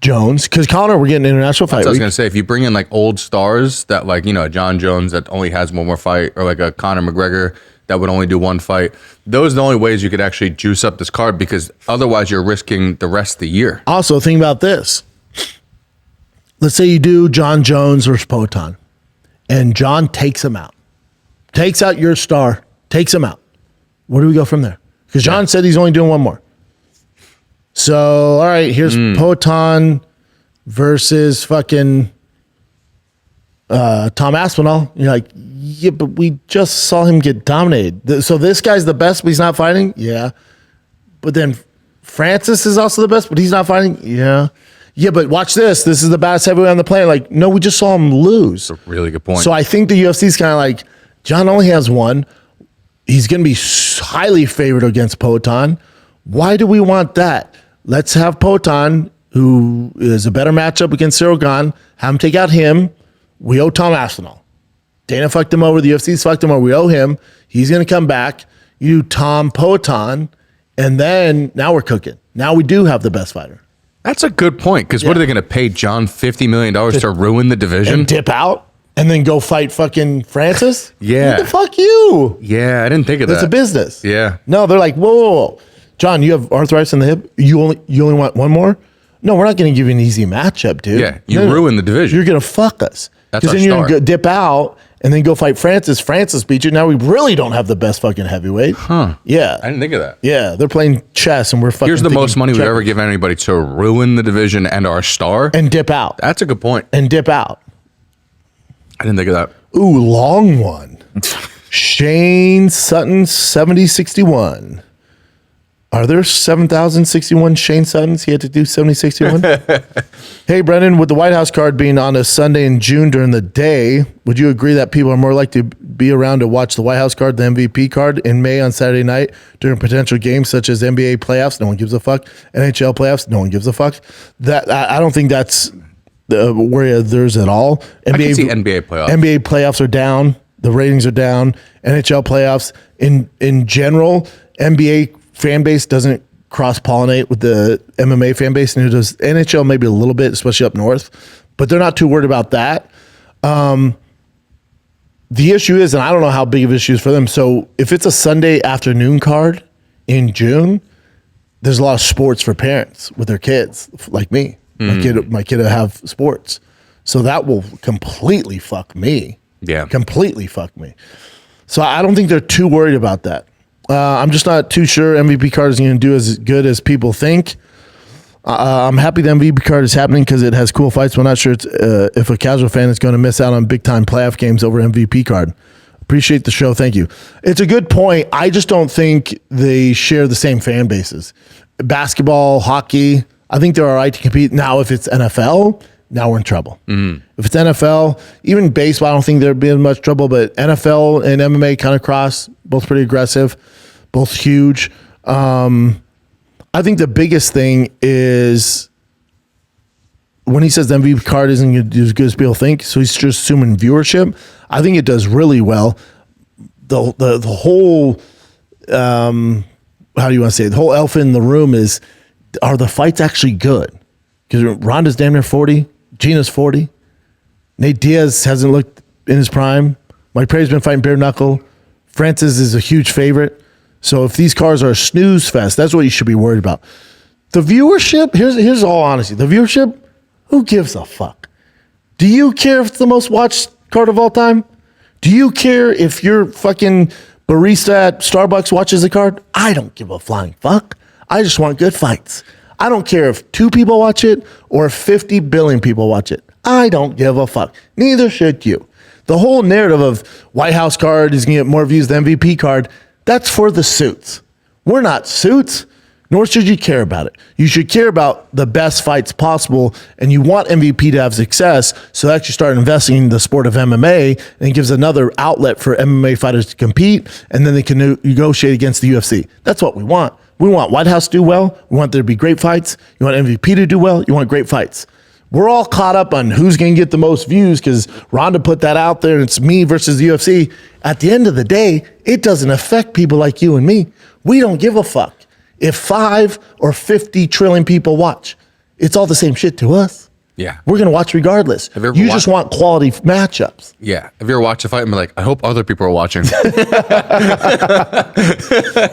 Jones, because Conor, we're getting international fight. I was gonna say, if you bring in like old stars that like, you know, Jon Jones that only has one more fight, or like a Conor McGregor that would only do one fight, those are the only ways you could actually juice up this card, because otherwise you're risking the rest of the year. Also, think about this. Let's say you do Jon Jones versus Poatan, and Jon takes him out. Takes out your star, takes him out. Where do we go from there? Because Jon said he's only doing one more. So, all right, here's Poatan versus fucking Tom Aspinall. You're like, yeah, but we just saw him get dominated. So this guy's the best, but he's not fighting? Yeah. But then Francis is also the best, but he's not fighting? Yeah. Yeah, but watch this. This is the best heavyweight on the planet. Like, no, we just saw him lose. That's a really good point. So I think the UFC is kind of like, Jon only has one. He's going to be highly favored against Poatan. Why do we want that? Let's have Poatan, who is a better matchup against Cyril Gane, have him take out him. We owe Tom Aspinall. Dana fucked him over. The UFC's fucked him over. We owe him. He's going to come back. You do Tom Poatan, and then now we're cooking. Now we do have the best fighter. That's a good point, because what are they going to pay Jon $50 million to ruin the division? And dip out? And then go fight fucking Francis? Yeah. What the fuck you? Yeah, I didn't think of that. It's a business. Yeah. No, they're like, whoa. Jon, you have arthritis in the hip. You only want one more? No, we're not going to give you an easy matchup, dude. Yeah, you ruin the division. You're going to fuck us. That's our then you're star. going to dip out and then go fight Francis. Francis beat you. Now we really don't have the best fucking heavyweight. Huh. Yeah. I didn't think of that. Yeah, they're playing chess and we're fucking Here's the thinking most money we've checkers. ever given anybody to ruin the division and our star. And dip out. That's a good point. And dip out. I didn't think of that. Ooh, long one. Shane Sutton, 7061. Are there 7,061 Shane Suttons? He had to do 7061? Hey, Brendan, with the White House card being on a Sunday in June during the day, would you agree that people are more likely to be around to watch the White House card, the MVP card, in May on Saturday night during potential games such as NBA playoffs? No one gives a fuck. NHL playoffs? No one gives a fuck. That I don't think that's where there's at all. I can see NBA playoffs. NBA playoffs are down. The ratings are down. NHL playoffs in general, NBA fan base doesn't cross-pollinate with the MMA fan base, and it does NHL maybe a little bit, especially up north, but they're not too worried about that. The issue is, and I don't know how big of an issue is for them, so if it's a Sunday afternoon card in June, there's a lot of sports for parents with their kids, like me. My kid will have sports. So that will completely fuck me. Yeah. Completely fuck me. So I don't think they're too worried about that. I'm just not too sure MVP card is going to do as good as people think. I'm happy the MVP card is happening because it has cool fights, but I'm not sure if a casual fan is going to miss out on big-time playoff games over MVP card. Appreciate the show. Thank you. It's a good point. I just don't think they share the same fan bases. Basketball, hockey, I think they're all right to compete. Now, if it's NFL, now we're in trouble. If it's NFL, even baseball, I don't think there'd be in much trouble, but NFL and MMA kind of cross, both pretty aggressive, both huge. I think the biggest thing is when he says the MVP card isn't going to do as good as people think, so he's just assuming viewership. I think it does really well. The whole, how do you want to say it? The whole elephant in the room is, are the fights actually good? Because Ronda's damn near 40. Gina's 40. Nate Diaz hasn't looked in his prime. Mike Perry's been fighting bare knuckle. Francis is a huge favorite. So if these cars are a snooze fest, that's what you should be worried about. The viewership, here's all honesty. The viewership, who gives a fuck? Do you care if it's the most watched card of all time? Do you care if your fucking barista at Starbucks watches the card? I don't give a flying fuck. I just want good fights. I don't care if 2 people watch it or 50 billion people watch it. I don't give a fuck. Neither should you. The whole narrative of White House card is going to get more views than MVP card, that's for the suits. We're not suits, nor should you care about it. You should care about the best fights possible, and you want MVP to have success, so that you start investing in the sport of MMA, and it gives another outlet for MMA fighters to compete, and then they can negotiate against the UFC. That's what we want. We want White House to do well. We want there to be great fights. You want MVP to do well. You want great fights. We're all caught up on who's going to get the most views because Ronda put that out there and it's me versus the UFC. At the end of the day, it doesn't affect people like you and me. We don't give a fuck if 5 or 50 trillion people watch. It's all the same shit to us. Yeah. We're going to watch regardless. You just want quality matchups. Yeah. Have you ever watched a fight and be like, I hope other people are watching?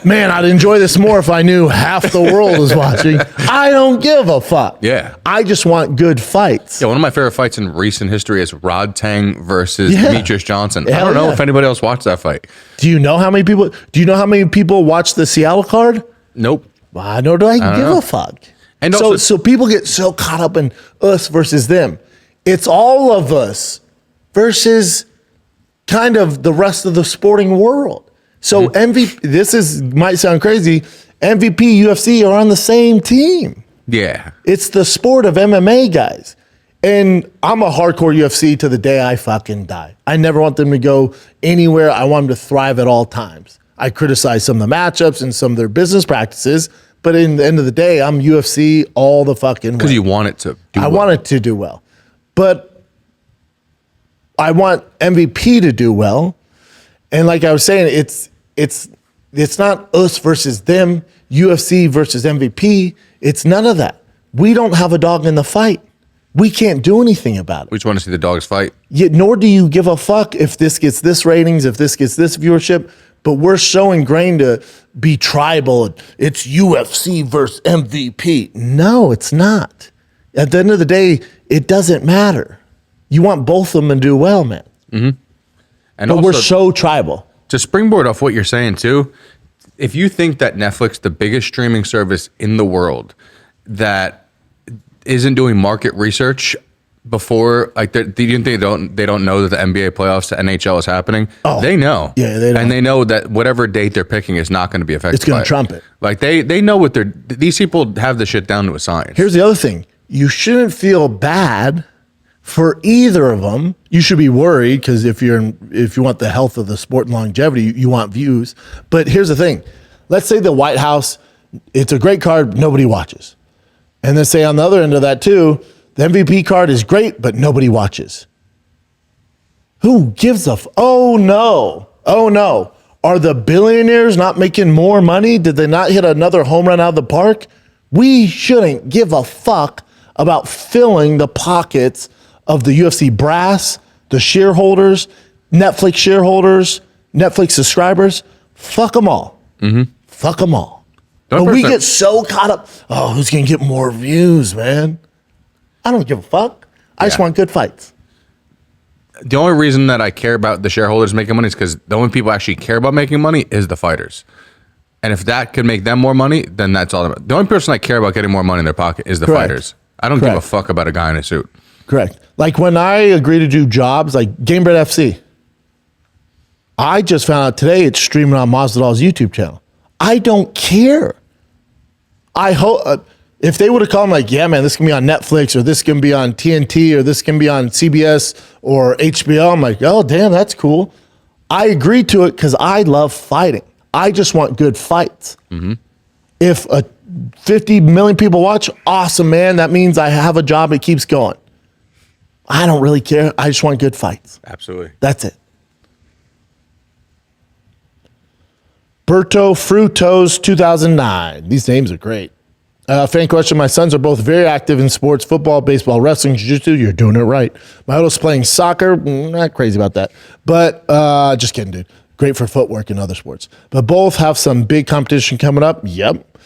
Man, I'd enjoy this more if I knew half the world is watching. I don't give a fuck. Yeah. I just want good fights. Yeah, one of my favorite fights in recent history is Rod Tang versus Demetrius Johnson. I don't know if anybody else watched that fight. Do you know how many people watched the Seattle card? Nope. Nor do I give a fuck. And so people get so caught up in us versus them. It's all of us versus kind of the rest of the sporting world. So MVP, might sound crazy, MVP, UFC are on the same team. Yeah. It's the sport of MMA, guys. And I'm a hardcore UFC to the day I fucking die. I never want them to go anywhere. I want them to thrive at all times. I criticize some of the matchups and some of their business practices, but in the end of the day, I'm UFC all the fucking way. Because you want it to do well. I want it to do well. But I want MVP to do well. And like I was saying, it's not us versus them, UFC versus MVP. It's none of that. We don't have a dog in the fight. We can't do anything about it. We just want to see the dogs fight. Yet, nor do you give a fuck if this gets this ratings, if this gets this viewership. But we're so ingrained to be tribal. It's UFC versus MVP. No, it's not. At the end of the day, it doesn't matter. You want both of them to do well, man. Mm-hmm. And but we're so tribal. To springboard off what you're saying, too, if you think that Netflix, the biggest streaming service in the world, that isn't doing market research before, like, do you think they don't know that the NBA playoffs, the NHL is happening? Oh, they know. Yeah, they know. And they know that whatever date they're picking is not going to be affected. It's going to trump it. Like, they know what these people have the shit down to a science. Here's the other thing. You shouldn't feel bad for either of them. You should be worried because if you want the health of the sport and longevity, you want views. But here's the thing. Let's say the White House, it's a great card, nobody watches. And then say on the other end of that too, the MVP card is great, but nobody watches. Who gives a oh no. Oh no. Are the billionaires not making more money? Did they not hit another home run out of the park? We shouldn't give a fuck about filling the pockets of the UFC brass, the shareholders, Netflix subscribers. Fuck them all. Mm-hmm. Fuck them all. But we get so caught up. Oh, who's going to get more views, man? I don't give a fuck. I just want good fights. The only reason that I care about the shareholders making money is because the only people actually care about making money is the fighters. And if that could make them more money, then that's all about. The only person I care about getting more money in their pocket is the fighters. I don't give a fuck about a guy in a suit. Correct. Like when I agree to do jobs like Gamebred FC, I just found out today it's streaming on Masvidal's YouTube channel. I don't care. I hope if they would have called me like, yeah, man, this can be on Netflix or this can be on TNT or this can be on CBS or HBO, I'm like, oh, damn, that's cool. I agreed to it because I love fighting. I just want good fights. Mm-hmm. If 50 million people watch, awesome, man. That means I have a job. It keeps going. I don't really care. I just want good fights. Absolutely. That's it. Berto Frutos 2009. These names are great. Fan question. My sons are both very active in sports, football, baseball, wrestling, jiu-jitsu. You're doing it right. My oldest playing soccer. Not crazy about that. But just kidding, dude. great for footwork in other sports. But both have some big competition coming up. Yep.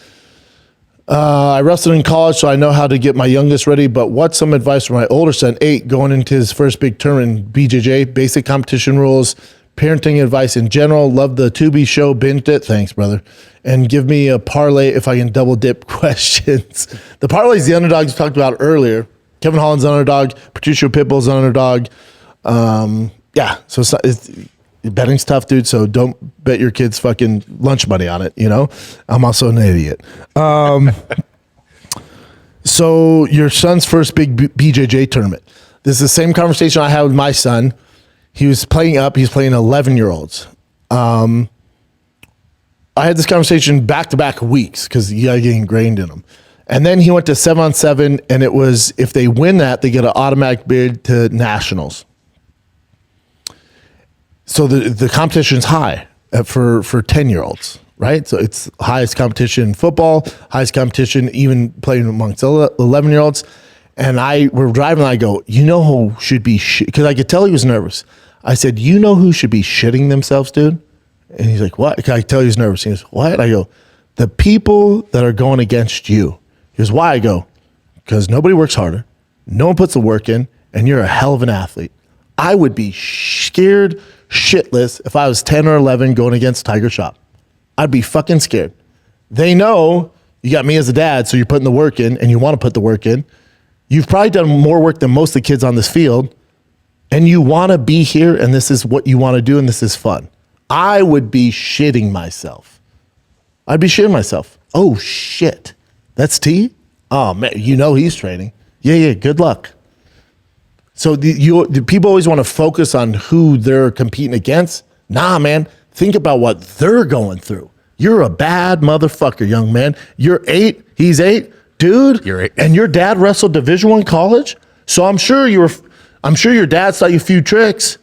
I wrestled in college, so I know how to get my youngest ready. But what's some advice for my older son, 8, going into his first big tournament in BJJ? Basic competition rules, parenting advice in general. Love the Tubi show, binged it. Thanks, brother. And give me a parlay if I can double dip questions. The parlay is the underdogs we talked about earlier. Kevin Holland's an underdog. Patricio Pitbull's an underdog. Yeah, so betting's tough, dude, so don't bet your kids' fucking lunch money on it, you know? I'm also an idiot. So your son's first big BJJ tournament. This is the same conversation I had with my son. He was playing up. He's playing 11-year-olds. I had this conversation back-to-back weeks because you got to get ingrained in them. And then he went to 7-on-7, and it was, if they win that, they get an automatic bid to nationals. So the competition's high for 10-year-olds, right? So it's highest competition in football, highest competition even playing amongst 11-year-olds. And we're driving, and I go, you know who should be because I could tell he was nervous. I said, you know who should be shitting themselves, dude? And he's like, what? I tell he was nervous. He goes, what? I go, the people that are going against you. He goes, why? I go, because nobody works harder. No one puts the work in, and you're a hell of an athlete. I would be scared shitless if I was 10 or 11 going against Tiger Schaub. I'd be fucking scared. They know you got me as a dad, so you're putting the work in, and you want to put the work in. You've probably done more work than most of the kids on this field, and you want to be here, and this is what you want to do, and this is fun. I would be shitting myself. I'd be shitting myself. Oh, shit. That's T? Oh, man, you know he's training. Yeah, good luck. So the people always want to focus on who they're competing against. Nah, man, think about what they're going through. You're a bad motherfucker, young man. You're 8, he's 8. Dude, you're 8. And your dad wrestled Division I college? So I'm sure your dad taught you a few tricks.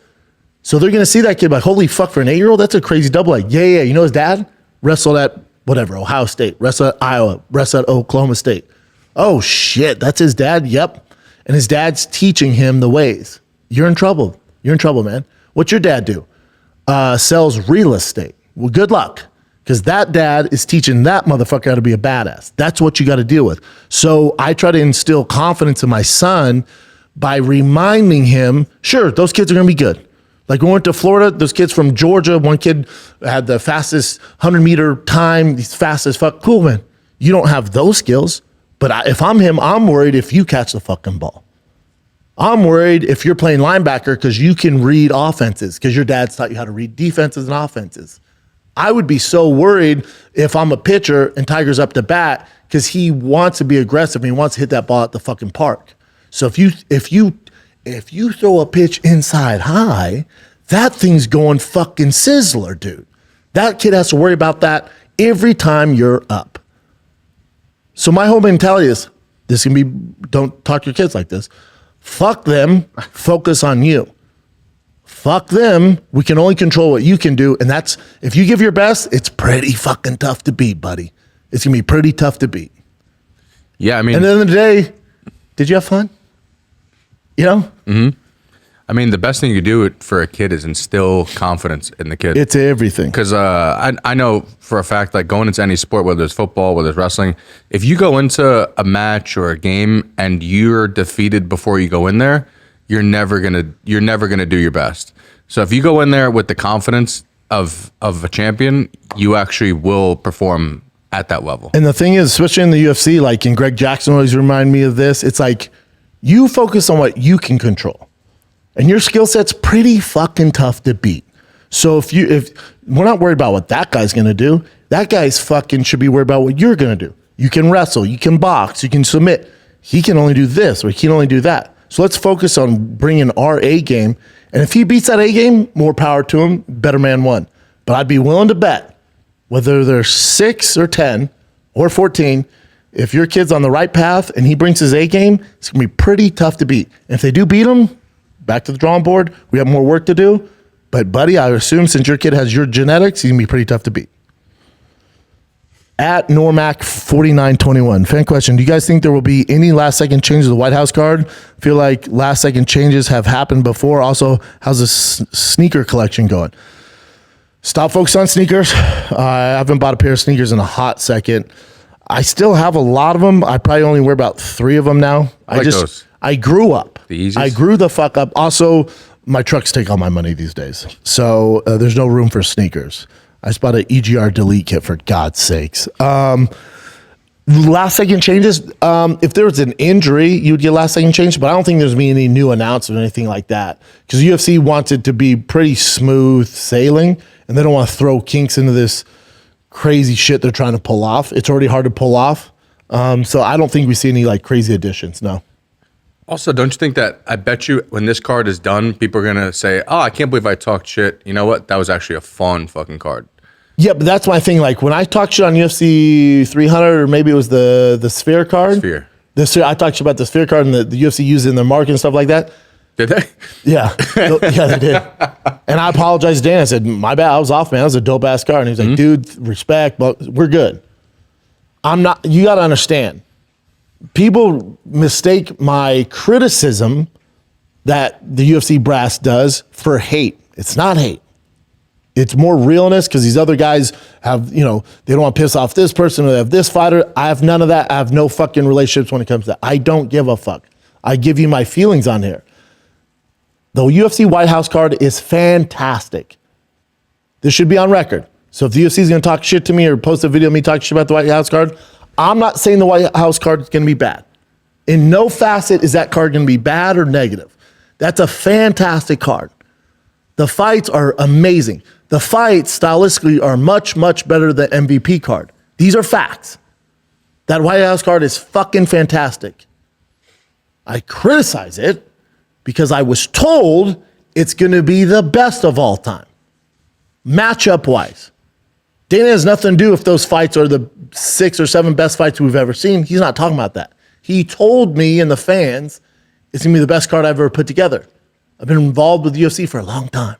So they're going to see that kid like, holy fuck, for an 8-year-old, that's a crazy double leg. Yeah. You know his dad wrestled at whatever, Ohio State, wrestled at Iowa, wrestled at Oklahoma State. Oh, shit, that's his dad? Yep. And his dad's teaching him the ways. You're in trouble. You're in trouble, man. What's your dad do? Sells real estate. Well, good luck. Because that dad is teaching that motherfucker how to be a badass. That's what you got to deal with. So I try to instill confidence in my son by reminding him, sure, those kids are going to be good. Like when we went to Florida, those kids from Georgia, one kid had the fastest 100-meter time. He's fast as fuck. Cool, man. You don't have those skills. But if I'm him, I'm worried if you catch the fucking ball. I'm worried if you're playing linebacker because you can read offenses because your dad's taught you how to read defenses and offenses. I would be so worried if I'm a pitcher and Tiger's up to bat because he wants to be aggressive and he wants to hit that ball at the fucking park. So if you throw a pitch inside high, that thing's going fucking sizzler, dude. That kid has to worry about that every time you're up. So my whole mentality is, this can be, don't talk to your kids like this. Fuck them, focus on you. Fuck them, we can only control what you can do. And that's, if you give your best, it's pretty fucking tough to beat, buddy. It's gonna be pretty tough to beat. Yeah, I mean. And at the end of the day, did you have fun? You know? Mm-hmm. I mean, the best thing you do for a kid is instill confidence in the kid. It's everything. Because I know for a fact, like going into any sport, whether it's football, whether it's wrestling, if you go into a match or a game and you're defeated before you go in there, you're never gonna do your best. So if you go in there with the confidence of a champion, you actually will perform at that level. And the thing is, especially in the UFC, like, and Greg Jackson always remind me of this, it's like you focus on what you can control. And your skill set's pretty fucking tough to beat. So if we're not worried about what that guy's gonna do, that guy's fucking should be worried about what you're gonna do. You can wrestle, you can box, you can submit. He can only do this or he can only do that. So let's focus on bringing our A game. And if he beats that A game, more power to him, better man won. But I'd be willing to bet, whether they're 6 or 10 or 14, if your kid's on the right path and he brings his A game, it's gonna be pretty tough to beat. And if they do beat him, back to the drawing board. We have more work to do. But, buddy, I assume since your kid has your genetics, he's going to be pretty tough to beat. At Normac4921. Fan question. Do you guys think there will be any last-second changes to the White House card? Feel like last-second changes have happened before. Also, how's the sneaker collection going? Stop focusing on sneakers. I haven't bought a pair of sneakers in a hot second. I still have a lot of them. I probably only wear about 3 of them now. I grew up. The Yeezys? I grew the fuck up. Also, my trucks take all my money these days. So there's no room for sneakers. I just bought an EGR delete kit for God's sakes. Last second changes. If there was an injury, you'd get last second change, but I don't think there's been any new announcement or anything like that. Because UFC wants it to be pretty smooth sailing, and they don't want to throw kinks into this crazy shit they're trying to pull off. It's already hard to pull off. So I don't think we see any like crazy additions. No. Also, don't you think that I bet you when this card is done, people are going to say, oh, I can't believe I talked shit. You know what? That was actually a fun fucking card. Yeah, but that's my thing. Like when I talk shit on UFC 300, or maybe it was the Sphere card. Sphere. I talked shit about the Sphere card and the UFC used it in their market and stuff like that. Did they? Yeah. Yeah, they did. And I apologized to Dan. I said, my bad. I was off, man. That was a dope ass card. And he was like, dude, respect, but we're good. You got to understand. People mistake my criticism that the UFC brass does for hate. It's not hate. It's more realness because these other guys have, they don't want to piss off this person or they have this fighter. I have none of that. I have no fucking relationships when it comes to that. I don't give a fuck. I give you my feelings on here. The UFC White House card is fantastic. This should be on record. So if the UFC is going to talk shit to me or post a video of me talking shit about the White House card, I'm not saying the White House card is going to be bad. In no facet is that card going to be bad or negative. That's a fantastic card. The fights are amazing. The fights stylistically are much, much better than MVP card. These are facts. That White House card is fucking fantastic. I criticize it because I was told it's going to be the best of all time. Matchup wise. Dana has nothing to do if those fights are the 6 or 7 best fights we've ever seen. He's not talking about that. He told me and the fans it's going to be the best card I've ever put together. I've been involved with the UFC for a long time.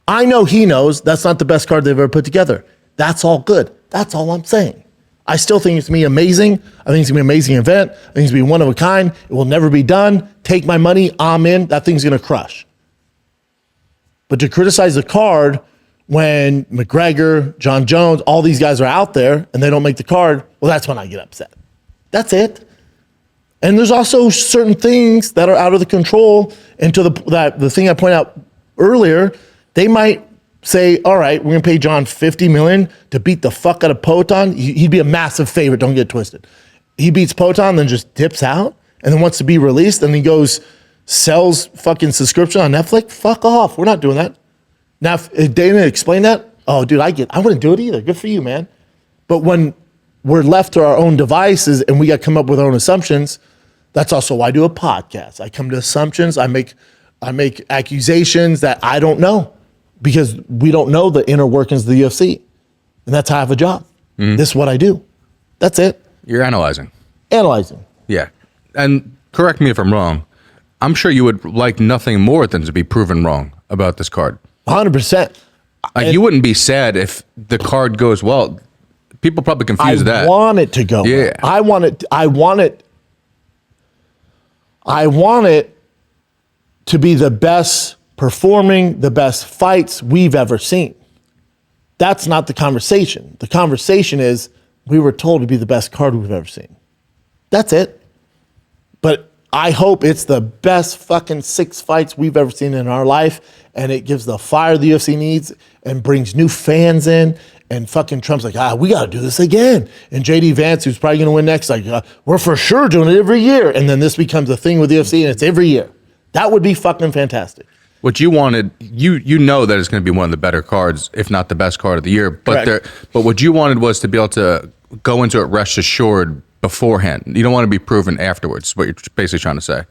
I know he knows that's not the best card they've ever put together. That's all good. That's all I'm saying. I still think it's going to be amazing. I think it's going to be an amazing event. I think it's going to be one of a kind. It will never be done. Take my money. I'm in. That thing's going to crush. But to criticize the card when McGregor, Jon Jones, all these guys are out there and they don't make the card, well, that's when I get upset. That's it. And there's also certain things that are out of the control. And to the thing I pointed out earlier, they might say, all right, we're going to pay Jon $50 million to beat the fuck out of Poton. He'd be a massive favorite. Don't get it twisted. He beats Poton, then just dips out and then wants to be released. And he goes, sells fucking subscription on Netflix. Fuck off. We're not doing that. Now, if Dana explained that, oh, dude, I wouldn't do it either. Good for you, man. But when we're left to our own devices and we got to come up with our own assumptions, that's also why I do a podcast. I come to assumptions. I make accusations that I don't know because we don't know the inner workings of the UFC. And that's how I have a job. This is what I do. That's it. You're analyzing. Analyzing. Yeah. And correct me if I'm wrong. I'm sure you would like nothing more than to be proven wrong about this card. 100%. You wouldn't be sad if the card goes well. People probably confuse that. I want it to go. Yeah. I want it to be the best performing, the best fights we've ever seen. That's not the conversation. The conversation is we were told to be the best card we've ever seen. That's it. But I hope it's the best fucking 6 fights we've ever seen in our life, and it gives the fire the UFC needs and brings new fans in, and fucking Trump's like, we got to do this again. And JD Vance, who's probably going to win next, like, we're for sure doing it every year. And then this becomes a thing with the UFC, and it's every year. That would be fucking fantastic. What you wanted, you know that it's going to be one of the better cards, if not the best card of the year. But what you wanted was to be able to go into it rest assured beforehand. You don't want to be proven afterwards, is what you're basically trying to say.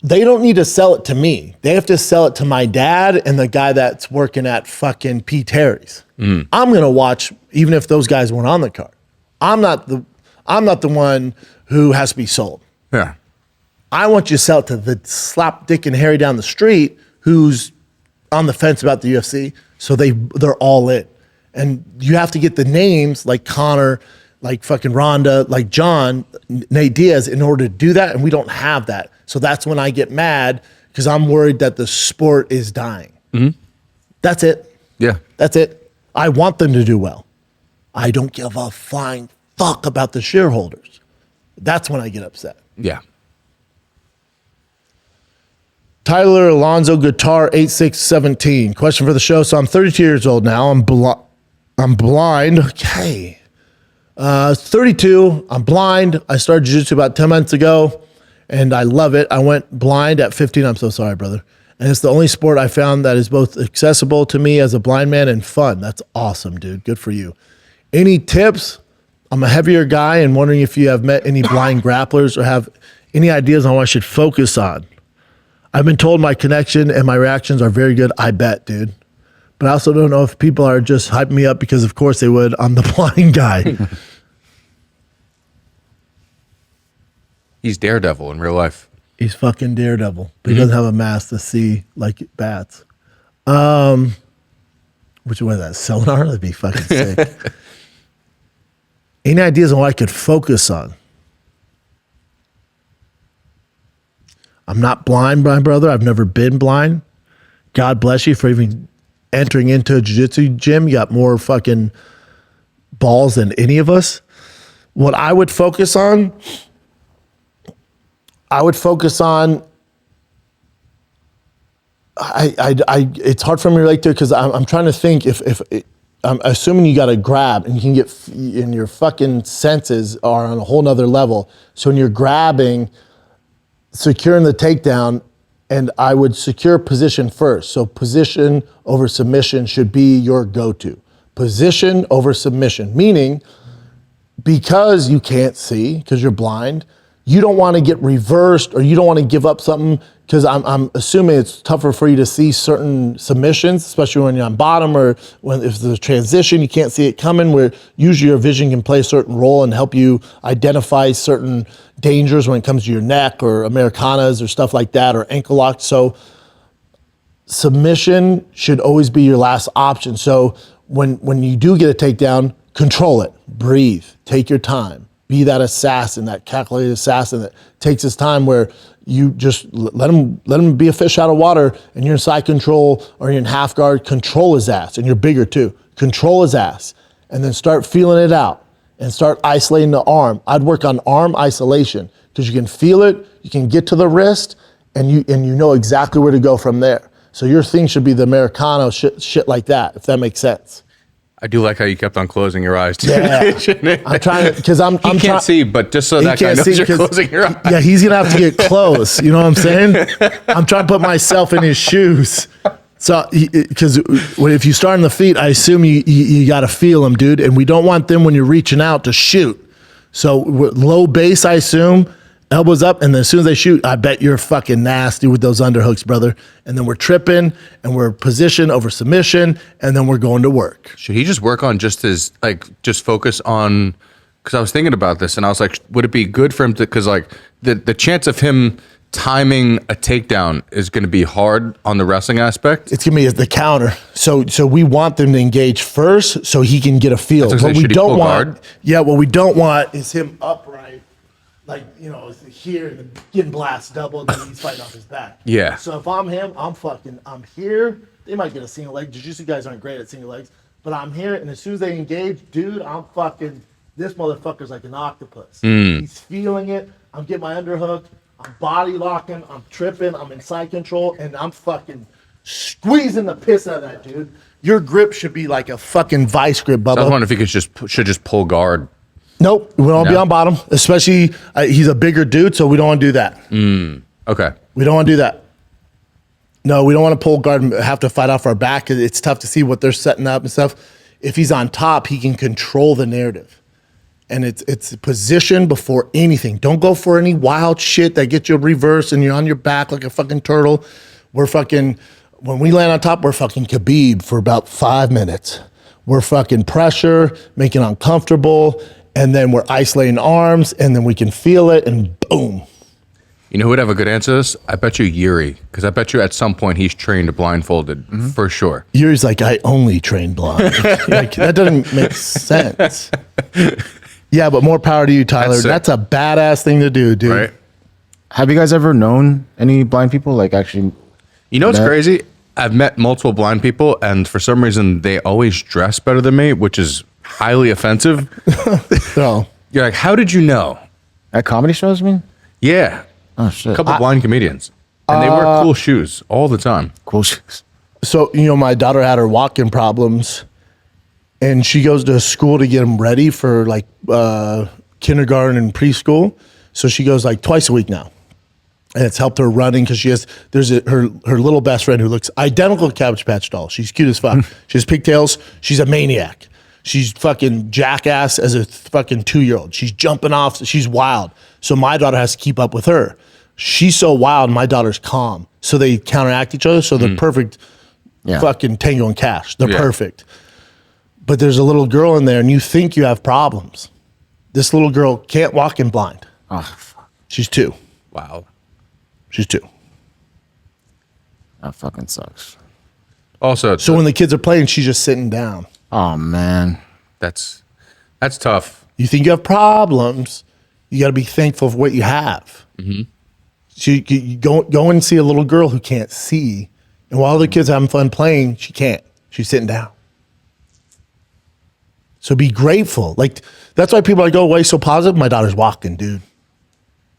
They don't need to sell it to me. They have to sell it to my dad and the guy that's working at fucking P. Terry's. I'm going to watch, even if those guys weren't on the card. I'm not the one who has to be sold. Yeah. I want you to sell it to the slap dick and Harry down the street who's on the fence about the UFC, so they're all in. And you have to get the names like Conor, like fucking Ronda, like Jon, Nate Diaz in order to do that, and we don't have that. So that's when I get mad because I'm worried that the sport is dying. That's it. Yeah. That's it. I want them to do well. I don't give a flying fuck about the shareholders. That's when I get upset. Yeah. Tyler Alonzo Guitar 8617. Question for the show. So I'm 32 years old now. I'm blind. Okay. 32. I'm blind. I started jiu-jitsu about 10 months ago, and I love it. I went blind at 15. I'm so sorry, brother. And it's the only sport I found that is both accessible to me as a blind man and fun. That's awesome, dude. Good for you. Any tips? I'm a heavier guy and wondering if you have met any blind grapplers or have any ideas on what I should focus on. I've been told my connection and my reactions are very good. I bet, dude. But I also don't know if people are just hyping me up because, of course, they would. I'm the blind guy. He's Daredevil in real life. He's fucking Daredevil, but he doesn't have a mask to see like bats. Which one is that? Sonar? That'd be fucking sick. Any ideas on what I could focus on? I'm not blind, my brother. I've never been blind. God bless you for even entering into a jiu-jitsu gym. You got more fucking balls than any of us. What I would focus on, it's hard for me to relate to it because I'm trying to think if I'm assuming you got to grab and you can get, and your fucking senses are on a whole nother level. So when you're grabbing, securing the takedown, and I would secure position first. So position over submission should be your go-to. Position over submission, meaning because you can't see, because you're blind, you don't want to get reversed or you don't want to give up something because I'm assuming it's tougher for you to see certain submissions, especially when you're on bottom or when if there's a transition, you can't see it coming, where usually your vision can play a certain role and help you identify certain dangers when it comes to your neck or Americanas or stuff like that or ankle locks. So submission should always be your last option. So when you do get a takedown, control it, breathe, take your time. Be that assassin, that calculated assassin that takes his time, where you just let him be a fish out of water, and you're in side control or you're in half guard. Control his ass, and you're bigger too. Control his ass, and then start feeling it out and start isolating the arm. I'd work on arm isolation because you can feel it, you can get to the wrist, and you know exactly where to go from there. So your thing should be the Americano shit like that, if that makes sense. I do like how you kept on closing your eyes. Yeah, I'm trying to, because I'm can't see, but just so that guy knows you're closing your eyes. Yeah, he's gonna have to get close. You know what I'm saying? I'm trying to put myself in his shoes. So, because if you start in the feet, I assume you got to feel them, dude. And we don't want them when you're reaching out to shoot. So low base, I assume. Elbows up, and then as soon as they shoot, I bet you're fucking nasty with those underhooks, brother. And then we're tripping, and we're position over submission, and then we're going to work. Should he just work on just focus on, because I was thinking about this, and I was like, would it be good for him to, because like the chance of him timing a takedown is going to be hard on the wrestling aspect. It's going to be the counter. So we want them to engage first so he can get a feel. What we don't want, what we don't want is him upright. Like, you know, here and getting blast double, then he's fighting off his back. Yeah. So if I'm him, I'm here. They might get a single leg. Jiu-jitsu guys aren't great at single legs, but I'm here, and as soon as they engage, dude, I'm fucking, this motherfucker's like an octopus. He's feeling it. I'm getting my underhook. I'm body locking. I'm tripping. I'm in side control, and I'm fucking squeezing the piss out of that, dude. Your grip should be like a fucking vice grip, Bubba. I was wondering if he should just pull guard. Nope, we don't be on bottom, especially he's a bigger dude, so we don't want to do that. Okay. We don't want to do that. No, we don't want to pull guard and have to fight off our back. It's tough to see what they're setting up and stuff. If he's on top, he can control the narrative. And it's position before anything. Don't go for any wild shit that gets you a reverse and you're on your back like a fucking turtle. When we land on top, we're fucking Khabib for about 5 minutes. We're fucking pressure, making it uncomfortable, and then we're isolating arms, and then we can feel it, and boom. You know who would have a good answer to this? I bet you Yuri, because I bet you at some point he's trained blindfolded, for sure. Yuri's like, I only train blind. Like, that doesn't make sense. Yeah, but more power to you, Tyler. That's a badass thing to do, dude. Right. Have you guys ever known any blind people? Like, actually, you know what's crazy? I've met multiple blind people, and for some reason, they always dress better than me, which is highly offensive. No. You're like, how did you know? At comedy shows, I mean? Yeah. Oh, shit. A couple blind comedians. And they wear cool shoes all the time. Cool shoes. So, my daughter had her walking problems, and she goes to school to get them ready for like kindergarten and preschool. So she goes like twice a week now. And it's helped her running because her little best friend who looks identical to Cabbage Patch Doll. She's cute as fuck. She has pigtails. She's a maniac. She's fucking jackass as a fucking 2-year-old. She's jumping off. She's wild. So my daughter has to keep up with her. She's so wild. My daughter's calm. So they counteract each other. So they're perfect fucking Tango and Cash. They're perfect. But there's a little girl in there and you think you have problems. This little girl can't walk in blind. Oh, fuck. She's 2. Wow. She's 2. That fucking sucks. Also, so when the kids are playing, she's just sitting down. Oh, man. That's tough. You think you have problems, you got to be thankful for what you have. Mm-hmm. So you go and see a little girl who can't see, and while the kids are having fun playing, she can't. She's sitting down. So be grateful. Like, that's why people are like, oh, why are you so positive? My daughter's walking, dude.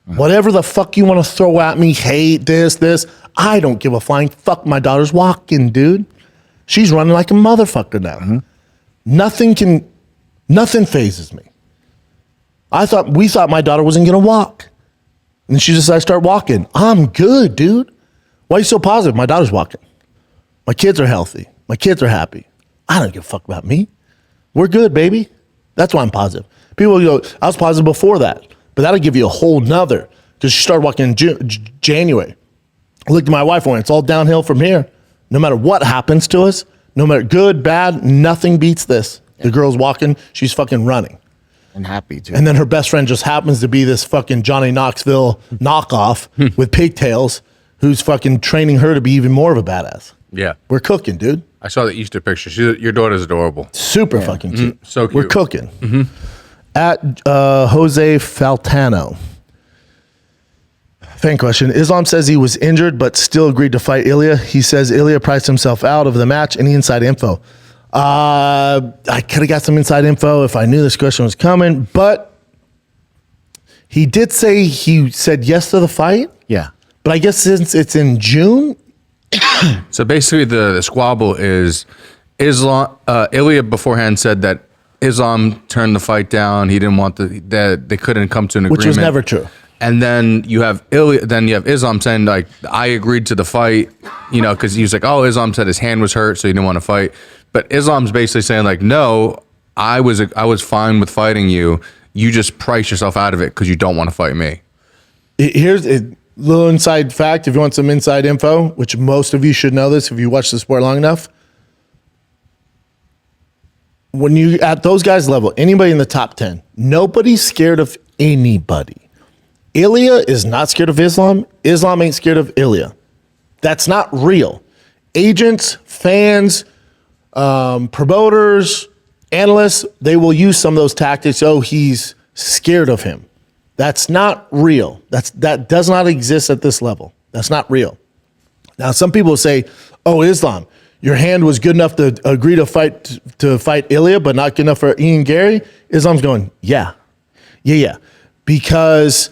Whatever the fuck you want to throw at me, hate this, I don't give a flying fuck. My daughter's walking, dude. She's running like a motherfucker now. Mm-hmm. Nothing phases me. We thought my daughter wasn't going to walk. And she decided to start walking. I'm good, dude. Why are you so positive? My daughter's walking. My kids are healthy. My kids are happy. I don't give a fuck about me. We're good, baby. That's why I'm positive. People go, I was positive before that. But that'll give you a whole nother. Because she started walking in January. I looked at my wife and went, it's all downhill from here. No matter what happens to us, no matter good, bad, nothing beats this. The girl's walking, she's fucking running. And happy, too. And then her best friend just happens to be this fucking Johnny Knoxville knockoff with pigtails who's fucking training her to be even more of a badass. Yeah. We're cooking, dude. I saw the Easter picture. Your daughter's adorable. Super fucking cute. So cute. We're cooking. Mm-hmm. At Jose Faltano. Fan question. Islam says he was injured but still agreed to fight Ilya. He says Ilya priced himself out of the match. Any inside info? I could have got some inside info if I knew this question was coming, but he did say he said yes to the fight. Yeah. But I guess since it's in June. So basically the squabble is Ilya beforehand said that Islam turned the fight down. He didn't want that they couldn't come to an agreement. Which was never true. And then you have Islam saying like, I agreed to the fight, because he was like, oh, Islam said his hand was hurt, so he didn't want to fight. But Islam's basically saying like, no, I was fine with fighting you. You just price yourself out of it because you don't want to fight me. Here's a little inside fact. If you want some inside info, which most of you should know this if you watch the sport long enough. When you at those guys' level, anybody in the top 10, nobody's scared of anybody. Ilya is not scared of Islam. Islam ain't scared of Ilya. That's not real. Agents, fans, promoters, analysts, they will use some of those tactics. Oh, he's scared of him. That's not real. That does not exist at this level. That's not real. Now, some people say, oh, Islam, your hand was good enough to agree to fight Ilya, but not good enough for Ian Gary. Islam's going, yeah. Because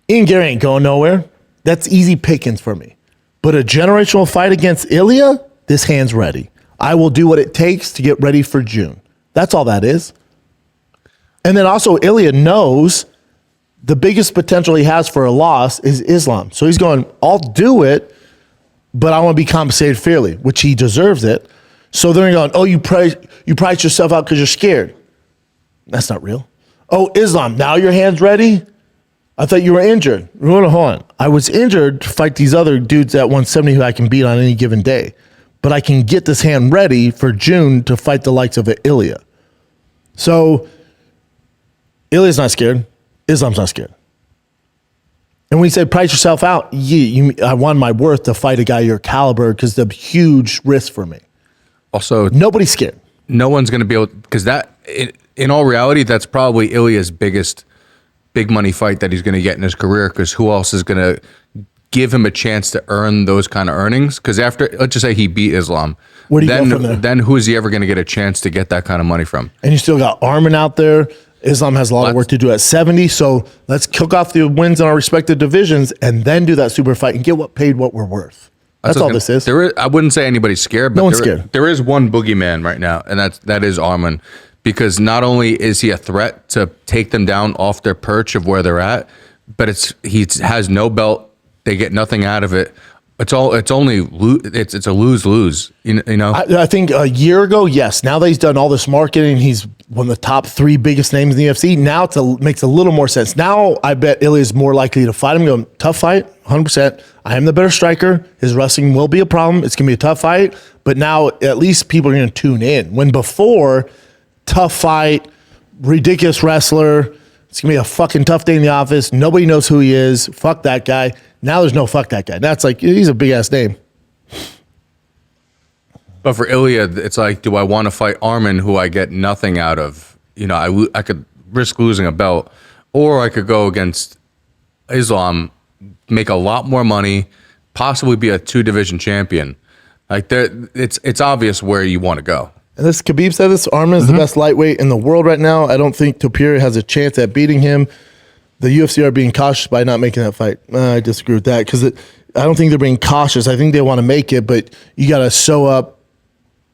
Ian Gary ain't going nowhere. That's easy pickings for me. But a generational fight against Ilya, this hand's ready. I will do what it takes to get ready for June. That's all that is. And then also Ilya knows the biggest potential he has for a loss is Islam. So he's going, I'll do it, but I want to be compensated fairly, which he deserves it. So they're going, oh, you price yourself out because you're scared. That's not real. Oh, Islam, now your hand's ready? I thought you were injured. Hold on. I was injured to fight these other dudes at 170 who I can beat on any given day. But I can get this hand ready for June to fight the likes of Ilya. So Ilya's not scared. Islam's not scared. And when you say price yourself out, I won my worth to fight a guy your caliber because the huge risk for me. Also, nobody's scared. No one's going to be able, because in all reality, that's probably Ilya's biggest big money fight that he's going to get in his career, because who else is going to give him a chance to earn those kind of earnings. Because after, let's just say he beat Islam, Where do you go from there? then who is he ever going to get a chance to get that kind of money from? And you still got Armin out there. Islam has a lot of work to do at 70. So let's cook off the wins in our respective divisions and then do that super fight and get what we're worth. That's all this is. I wouldn't say anybody's scared, but No one's scared. There is one boogeyman right now, and that is Armin. Because not only is he a threat to take them down off their perch of where they're at, but he has no belt. They get nothing out of it. It's a lose-lose. You know. I think a year ago, yes. Now that he's done all this marketing, he's one of the top 3 biggest names in the UFC. Now it makes a little more sense. Now I bet Ilya is more likely to fight him. Going tough fight, 100%. I am the better striker. His wrestling will be a problem. It's gonna be a tough fight. But now at least people are gonna tune in. When before, tough fight, ridiculous wrestler. It's gonna be a fucking tough day in the office. Nobody knows who he is. Fuck that guy. Now there's no fuck that guy. That's like, he's a big ass name. But for Ilya, it's like, do I want to fight Armin, who I get nothing out of? You know, I could risk losing a belt, or I could go against Islam, make a lot more money, possibly be a 2-division champion. Like it's obvious where you want to go. And this Khabib said this, Armin is the best lightweight in the world right now. I don't think Topuria has a chance at beating him. The UFC are being cautious by not making that fight. I disagree with that because I don't think they're being cautious. I think they want to make it, but you got to sew up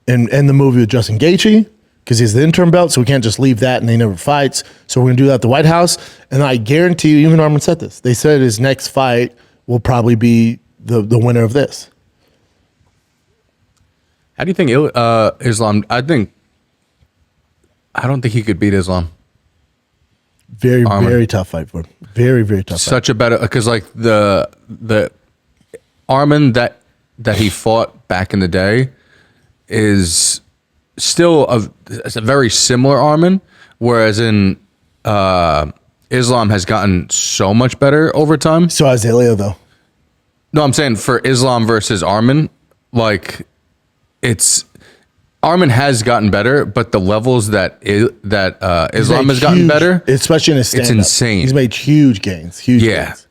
and end the movie with Justin Gaethje because he's the interim belt, so we can't just leave that and he never fights. So we're going to do that at the White House. And I guarantee you, even Armin said this, they said his next fight will probably be the winner of this. How do you think Islam? I don't think he could beat Islam. Very tough fight for him. Very tough. Such a better because like the Armin that he fought back in the day is still it's a very similar Armin, whereas in Islam has gotten so much better over time. So has Ilya though. No, I'm saying for Islam versus Armin, like Armin has gotten better, but the levels that Islam has gotten better, especially in his stand-up. It's insane. He's made huge gains. Gains.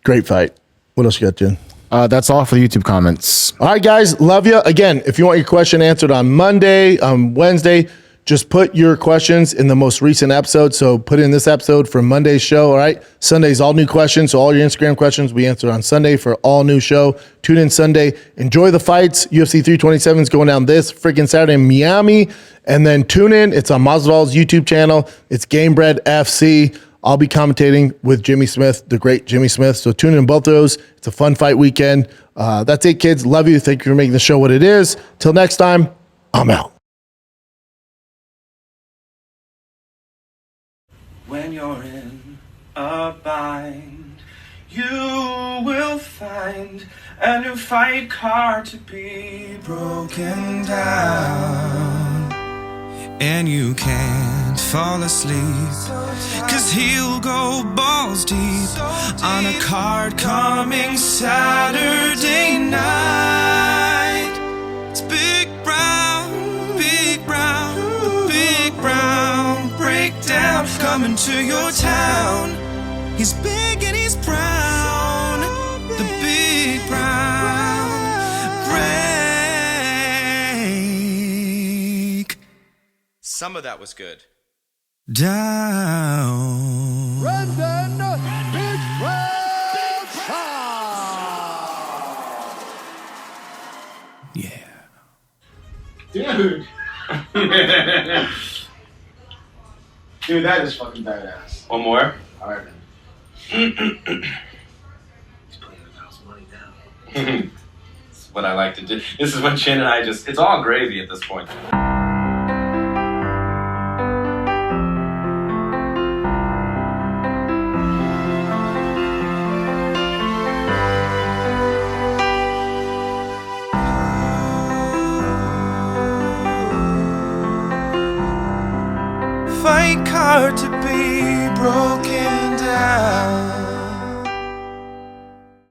Great fight. What else you got, Jen? That's all for the YouTube comments. All right, guys. Love you. Again, if you want your question answered on Monday, Wednesday, just put your questions in the most recent episode. So put in this episode for Monday's show. All right. Sunday's all new questions. So all your Instagram questions we answer on Sunday for all new show. Tune in Sunday. Enjoy the fights. UFC 327 is going down this freaking Saturday in Miami. And then tune in. It's on Masvidal's YouTube channel. It's Gamebred FC. I'll be commentating with Jimmy Smith, the great Jimmy Smith. So tune in both of those. It's a fun fight weekend. That's it, kids. Love you. Thank you for making the show what it is. Till next time, I'm out. When you're in a bind, you will find a new fight card to be broken down. And you can't fall asleep, 'cause he'll go balls deep on a card coming Saturday night. It's Big Brown, the Big Brown breakdown coming to your town. He's big and he's brown, the Big Brown break. Some of that was good. Down. Brendan Big Yeah. Dude. Dude, that is fucking badass. One more? All right, man. He's playing with house money now. It's what I like to do. This is what Chin and I it's all gravy at this point. Fight card to be broken down.